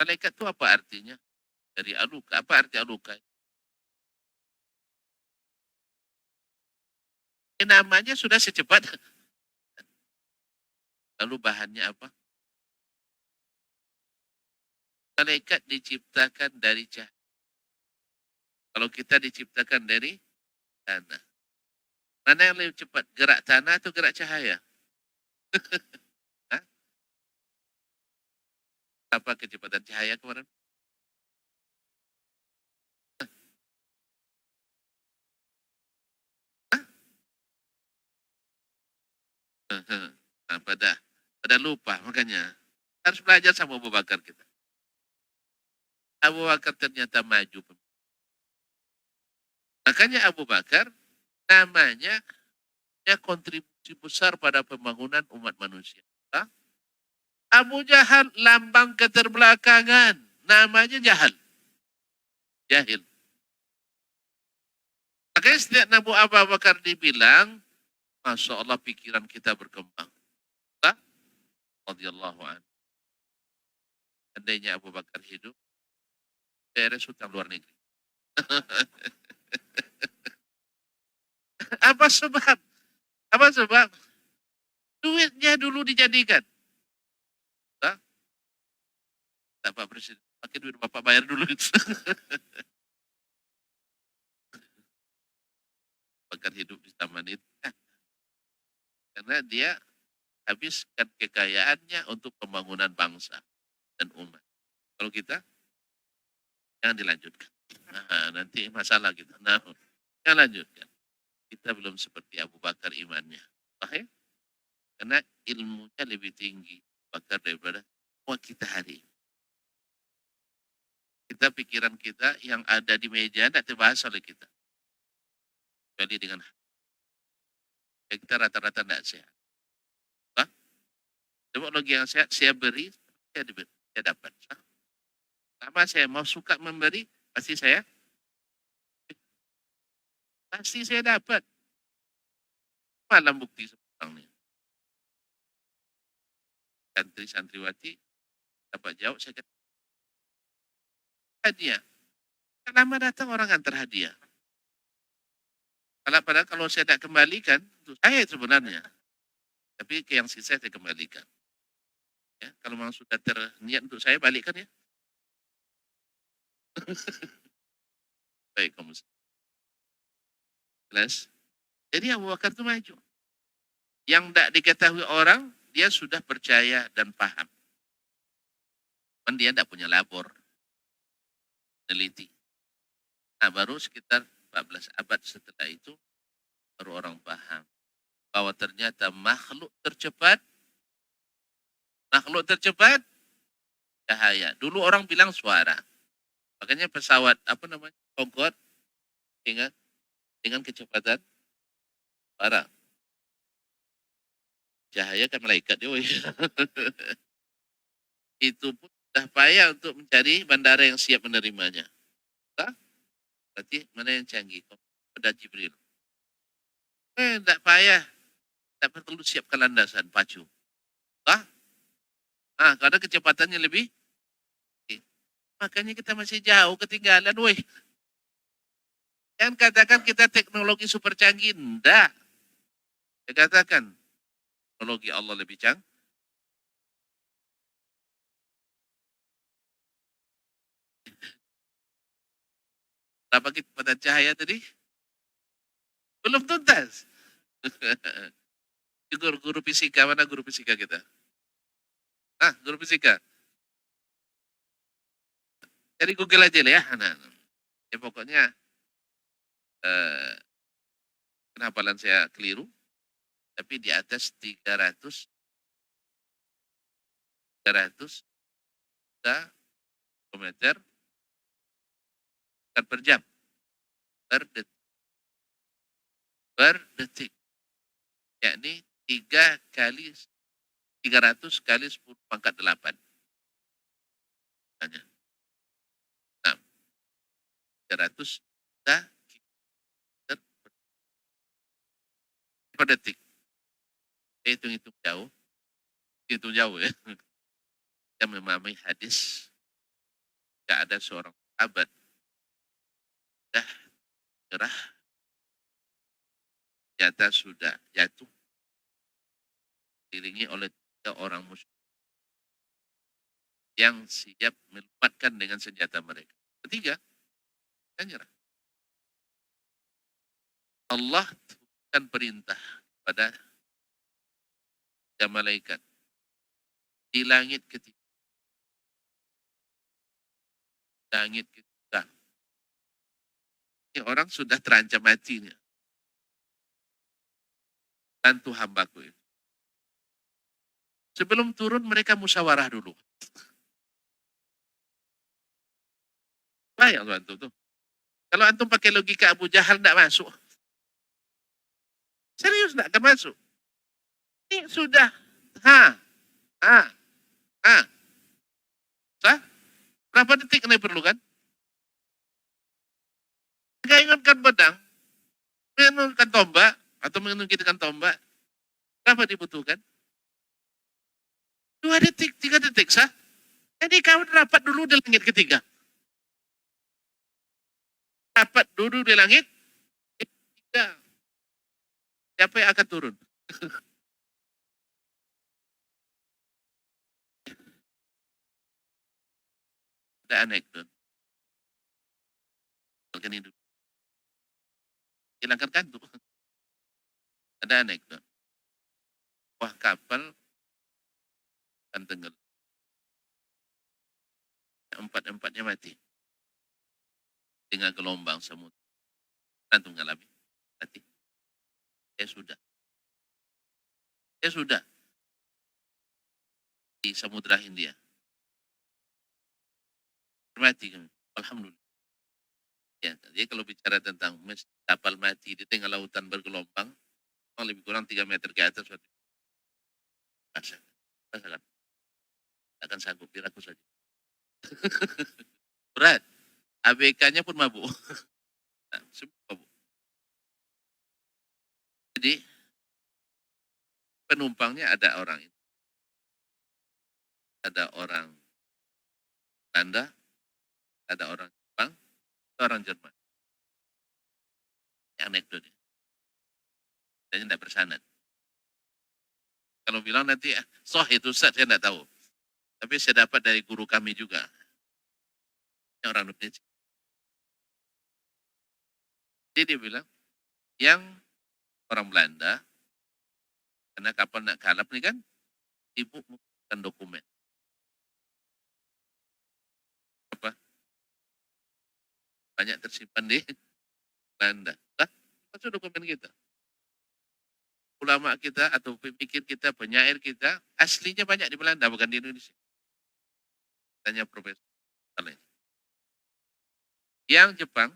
malaikat itu apa artinya? Dari aluka. Apa arti aluka? Namanya sudah secepat. Lalu bahannya apa? Malaikat diciptakan dari cahaya. Kalau kita diciptakan dari tanah. Mana yang lebih cepat? Gerak tanah atau gerak cahaya? Hah? Apa kecepatan cahaya kemarin? Nah, pada lupa makanya. Harus belajar sama Abu Bakar kita. Abu Bakar ternyata maju. Makanya Abu Bakar namanya ya kontribusi besar pada pembangunan umat manusia. Hah? Abu Jahal lambang keterbelakangan. Namanya Jahal. Jahil. Makanya setiap Nabi Abu Bakar dibilang, Masya Allah pikiran kita berkembang. Tak? Radiyallahu anhu. Andainya Abu Bakar hidup, beres hutang luar negeri. Apa sebab? Apa sebab? Duitnya dulu dijadikan. Tak? Pak Presiden, pakai duit Bapak bayar dulu. Bakar hidup di taman itu. Karena dia habiskan kekayaannya untuk pembangunan bangsa dan umat. Kalau kita, jangan dilanjutkan. Nah, nanti masalah kita. Nah, jangan lanjutkan. Kita belum seperti Abu Bakar imannya. Bahaya. Karena ilmunya lebih tinggi Bakar daripada semua kita hari ini. Kita pikiran kita yang ada di meja tidak terbahas oleh kita. Kecuali dengan kita rata-rata tidak sehat. Bah? Coba lagi yang sehat, saya beri, saya diberi, saya dapat. Sama saya mau suka memberi, pasti saya dapat. Malam bukti sekarang nih. Santri-santriwati dapat jawab, saya kata, hadiah. Kan lama datang orang antar hadiah. Padahal kalau saya tidak kembalikan, untuk saya sebenarnya. Tapi ke yang sisa saya kembalikan. Ya, kalau memang sudah terniat untuk saya, balikkan ya. Baik, kamu jelas. Jadi Abu Bakar itu maju. Yang tidak diketahui orang, dia sudah percaya dan paham. Kan dia tidak punya labor, teliti. Nah, baru sekitar 14 abad setelah itu, baru orang paham. Bahwa ternyata makhluk tercepat, cahaya. Dulu orang bilang suara. Makanya pesawat, apa namanya, Concorde, dengan kecepatan suara. Cahaya kan malaikat. Itu pun sudah payah untuk mencari bandara yang siap menerimanya. Berarti mana yang canggih? Pada Jibril. Tidak payah. Tak perlu siapkan landasan, pacu. Ah, karena kecepatannya lebih. Makanya kita masih jauh ketinggalan, weh. Jangan katakan kita teknologi super canggih. Tidak. Saya katakan, teknologi Allah lebih canggih. Berapa kecepatan cahaya tadi? Belum tuntas. Guru fisika, mana guru fisika kita? Guru fisika. Cari Google aja lah ya. Nah, ya pokoknya eh, penapalan saya keliru. Tapi di atas 300 kilometer per jam. Per detik. Per detik. Yakni 300 kali 10 pangkat 8. Hanya. Nah, 300 juta kilometer per detik. Hitung-hitung jauh. Hitung jauh ya. Kita memahami hadis. Tidak ada seorang sahabat. Dah cerah. Ternyata sudah jatuh. Diiringi oleh 3 orang musuh. Yang siap melepaskan dengan senjata mereka. Ketiga, kita nyerah. Allah turunkan perintah kepada malaikat di langit ketiga. Langit ketiga. Ini orang sudah terancam matinya. Bantu hambaku itu. Sebelum turun mereka musyawarah dulu. Bayang tuh antum tuh. Kalau antum pakai logika Abu Jahal tidak masuk. Serius tidak akan masuk. Ini sudah. Ha. Ha. Ha. Sah? Berapa detik ini perlu kan? Jika ingatkan pedang, menurunkan tombak, atau menunjukkan tombak, berapa dibutuhkan? 2 detik, 3 detik, sah? Jadi kamu rapat dulu di langit ketiga. Rapat dulu di langit ketiga. Siapa yang akan turun? Ada anekdot. Balkan hidup. Hilangkan kantuk. Ada anekdot. Wah kapal kan tenggelam. Empat-empatnya mati. Dengan gelombang samudra. Antum ngalami. Mati. Ya sudah. Ya sudah. Di Samudra Hindia. Mati kan. Alhamdulillah. Ya, jadi kalau bicara tentang kapal mati di tengah lautan bergelombang, lebih kurang 3 meter ke atas. Rasakan. Akan sanggup diraku saja. Berat. ABK-nya pun mabuk. Nah, semua mabuk. Jadi penumpangnya ada orang ini. Ada orang Belanda, ada orang Jepang, ada orang Jerman. Yang anekdotnya. Dan tidak bersanad. Kalau bilang nanti, itu Ustaz, saya tidak tahu. Tapi saya dapat dari guru kami juga. Yang orang Indonesia. Jadi dia bilang, yang orang Belanda, karena kapal nak kalap nih kan, ibu bukan dokumen. Apa? Banyak tersimpan di Belanda. Lah, masuk dokumen kita. Ulama kita atau pemikir kita, penyair kita, aslinya banyak di Belanda, bukan di Indonesia. Tanya Profesor. Yang Jepang,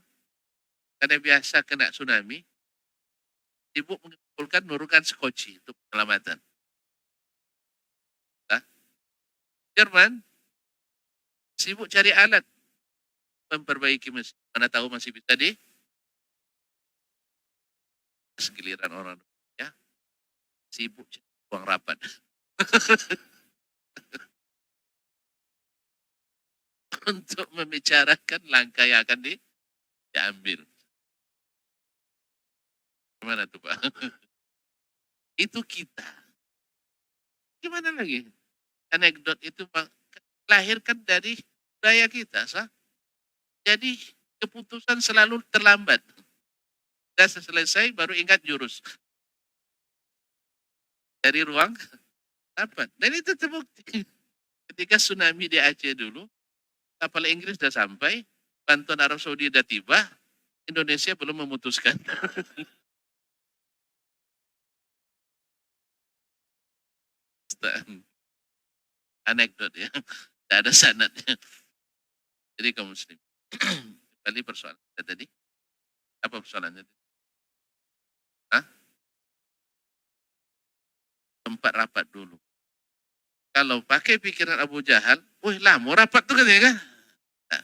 karena biasa kena tsunami, sibuk mengumpulkan nurukan skoci untuk penyelamatan. Nah, Jerman sibuk cari alat memperbaiki mesin. Mana tahu masih bisa Giliran orang ya sibuk uang rapat untuk membicarakan langkah yang akan diambil. Gimana tuh Pak? Itu kita. Gimana lagi? Anekdot itu Pak, lahirkan dari budaya kita. Sah? Jadi keputusan selalu terlambat. Sudah selesai baru ingat jurus. Dari ruang rapat. Dan itu terbukti. Ketika tsunami di Aceh dulu, kapal Inggris sudah sampai, bantuan Arab Saudi sudah tiba, Indonesia belum memutuskan. Anekdot ya, tidak ada sanadnya. Jadi kaum muslim. Kembali persoalan tadi, apa persoalannya? Hah? Tempat rapat dulu. Kalau pakai pikiran Abu Jahal, wih lah mau rapat tuh katanya kan? Nah,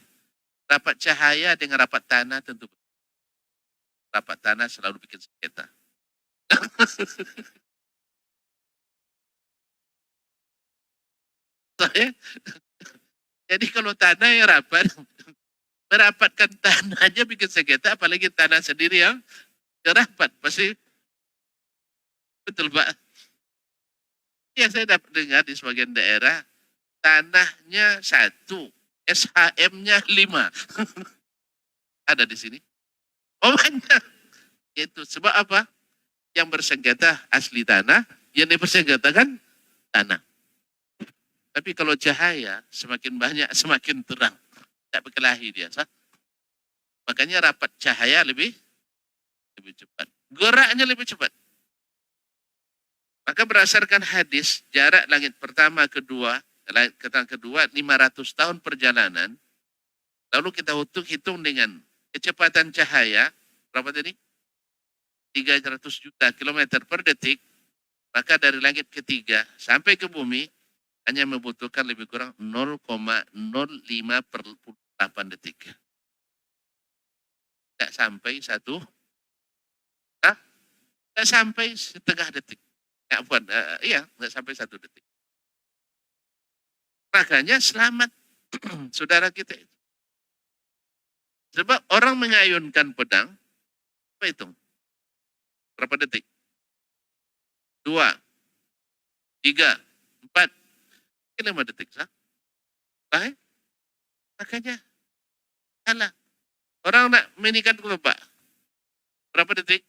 rapat cahaya dengan rapat tanah tentu. Rapat tanah selalu bikin sengketa. Saya, jadi kalau tanah yang rapat, merapatkan tanah aja bikin sengketa, apalagi tanah sendiri yang rapat. Pasti betul Pak. Ya saya dapat dengar di sebagian daerah, tanahnya 1, SHM-nya 5. Ada di sini. Oh banyak. Itu sebab apa? Yang bersengketa asli tanah, yang dipersengketakan tanah. Tapi kalau cahaya semakin banyak semakin terang. Tak berkelahi dia. Sah? Makanya rapat cahaya lebih cepat. Geraknya lebih cepat. Maka berdasarkan hadis, jarak langit pertama, kedua, langit kedua 500 tahun perjalanan. Lalu kita hitung dengan kecepatan cahaya, berapa tadi? 300 juta kilometer per detik. Maka dari langit ketiga sampai ke bumi, hanya membutuhkan lebih kurang 0,05 per 8 detik. Tidak sampai satu, tidak sampai setengah detik. Ya, bukan, iya, tidak sampai 1 detik. Makanya selamat saudara kita itu. Sebab orang mengayunkan pedang, apa itu? Berapa detik? 2, 3, 4, 5 detik. Sah? Baik. Makanya salah. Orang nak menikat kelopak. Berapa detik?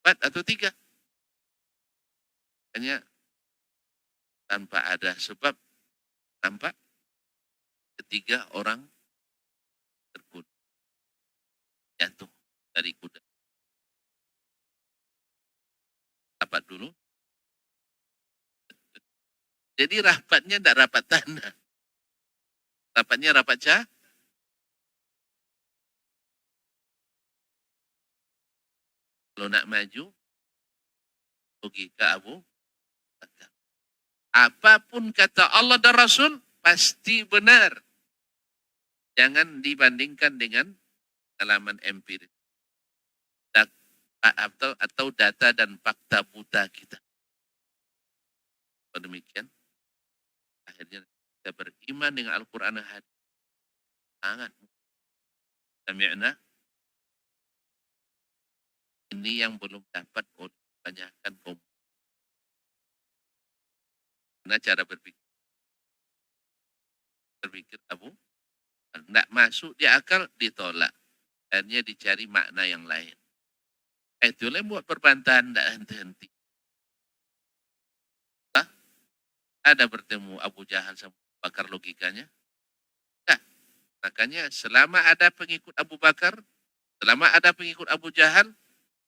4 atau 3. Hanya tanpa ada sebab nampak ketiga orang terkuda jatuh dari kuda. Rapat dulu. Jadi rapatnya tidak rapat tanah. Rapatnya rapat cah. Kalau nak maju, logika Abu Bakar. Apapun kata Allah dan Rasul, pasti benar. Jangan dibandingkan dengan pengalaman empiris. Atau data dan fakta buta kita. Demikian, akhirnya kita beriman dengan Al-Quran dan hadis. Sangat. Sami'na. Ini yang belum dapat kebanyakan kaum. Karena cara berpikir Abu, tidak masuk di akal, ditolak. Akhirnya dicari makna yang lain. Itulah yang buat perbantahan tidak henti-henti. Ada bertemu Abu Jahal sama Bakar logikanya? Nah, makanya selama ada pengikut Abu Bakar, selama ada pengikut Abu Jahal,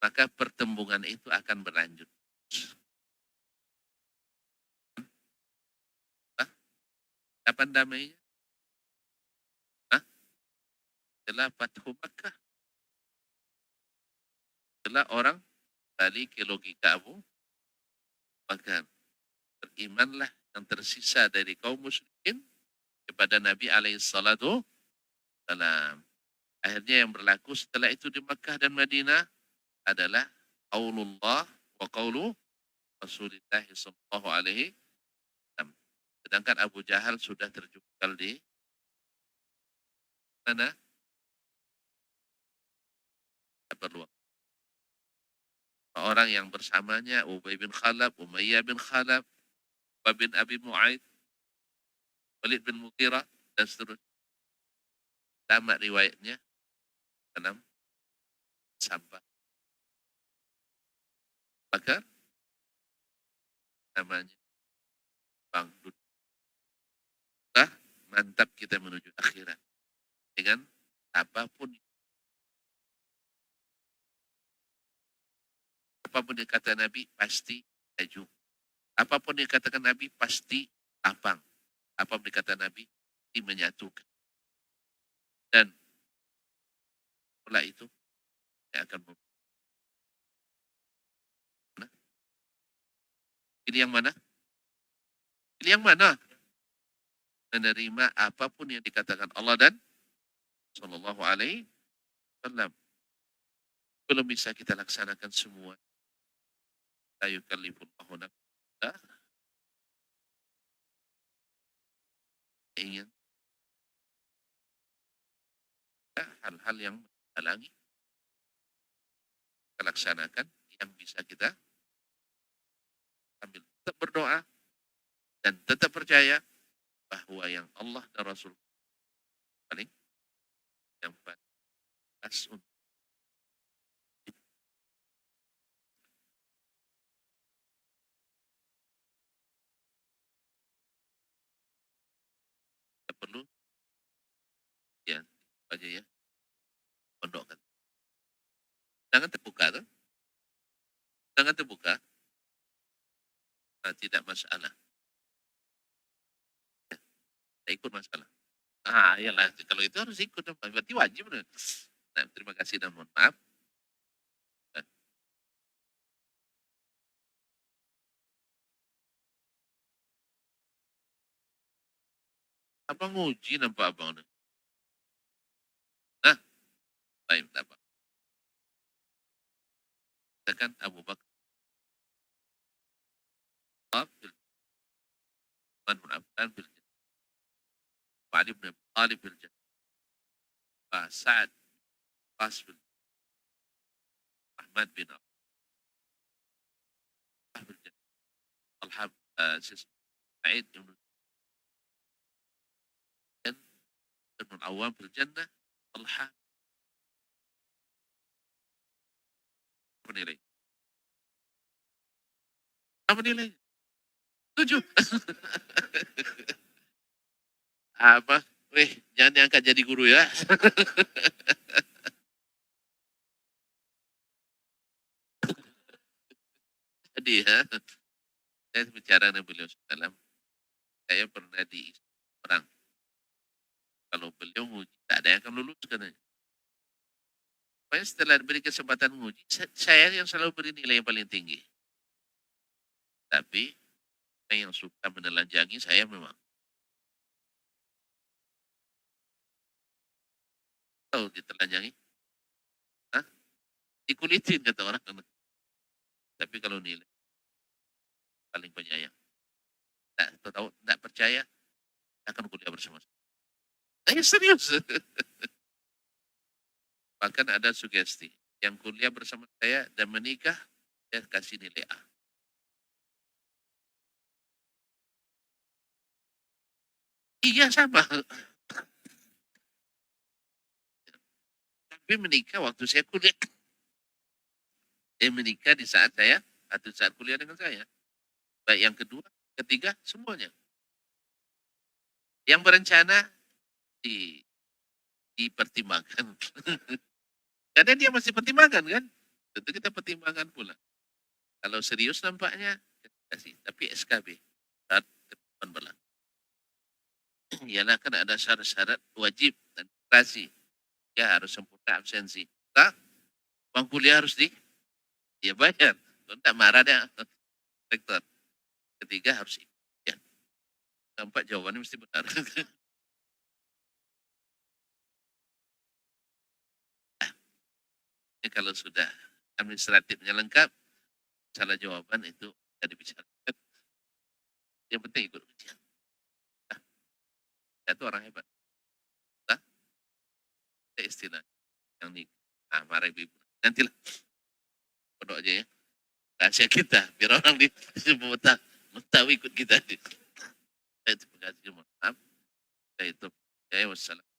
maka pertembungan itu akan berlanjut. Kapan damainya? Setelah Fathu Makkah. Setelah orang balik ke logika Abu Bakar. Berimanlah yang tersisa dari kaum musyrikin kepada Nabi alaihissalatu salam. Akhirnya yang berlaku setelah itu di Makkah dan Madinah adalah qaulullah wa qaulu Rasulullah sallallahu alaihi wasallam. Sedangkan Abu Jahal sudah terjungkal di mana? Tak perlu. Orang yang bersamanya Ubay bin Khalaf, Umayyah bin Khalaf, Ubay bin Abi Mu'aid, Walid bin Mughirah, dan seterusnya. Tamat riwayatnya dalam sampah. Maka namanya Bang Duta, mantap kita menuju akhirat. Dengan apapun yang kata Nabi pasti maju. Apapun yang katakan Nabi pasti lapang. Apapun yang kata Nabi pasti menyatukan. Dan setelah itu saya akan mana? Ini yang mana? Ini yang mana? Menerima apapun yang dikatakan Allah dan Sallallahu Alaihi Wasallam. Belum bisa kita laksanakan semua. La yukallifullahu nafsan ingin hal-hal yang menghalangi kita laksanakan yang bisa kita ambil. Tetap berdoa dan tetap percaya bahwa yang Allah dan Rasul paling yang pantas untuk kita perlu ya aja ya pondokkan. Jangan terbuka tuh. Jangan terbuka. Nah, tidak masalah. Saya ikut masalah. Ah, iyalah. Kalau itu harus ikut. Berarti wajib. Nah, terima kasih dan mohon maaf. Abang nguji nampak abang. Nah, baik. Tak apa. Katakan Abu Bakar. Man bin Affan bil jannah. Ali bin Abi Talib bil jannah. Sa'ad Qas bil Ahmad bin Abdullah bil jannah. Talha Sa'id bin ابن العوام في الجنة. طلحة menilai. Apa nilai? 7. Apa? Weh, jangan diangkat jadi guru ya. Jadi ya, saya bicara dengan beliau dalam, saya pernah di perang. Kalau beliau nguji, tak ada yang akan lulus katanya. Pokoknya setelah diberi kesempatan nguji, saya yang selalu beri nilai yang paling tinggi. Tapi, yang suka menelanjangi saya memang. Tahu ditelanjangi? Hah? Dikulitin kata orang. Tapi kalau nilai, paling penyayang. Tak tahu, tak percaya, akan kuliah bersama. Saya serius. Bahkan ada sugesti. Yang kuliah bersama saya dan menikah, saya kasih nilai A. Iya sama. Tapi menikah waktu saya kuliah. Menikah di saat saya, atau saat kuliah dengan saya. Baik yang kedua, ketiga, semuanya. Yang berencana di, dipertimbangkan. Karena dia masih pertimbangan kan. Tentu kita pertimbangkan pula. Kalau serius nampaknya, kasih. Tapi SKB, saat ketentuan berlaku. Ialah kan ada syarat-syarat wajib dan operasi. Ya harus sempurna absensi. Tak, uang kuliah harus dia bayar. Kalau tak marah dia, rektor. Ketiga harus ya. Nampak jawabannya mesti benar. Ini kalau sudah administratifnya lengkap, salah jawaban itu jadi dibicarakan. Yang penting ikut ujian. Nah, itu orang hebat. Nah, istilah yang nikah. Nah, marah ibu. Nantilah pondok aja ya. Rahasia kita, biar orang di semua tahu ikut kita. Itu terima kasih, maaf. Itu, ya wassalam.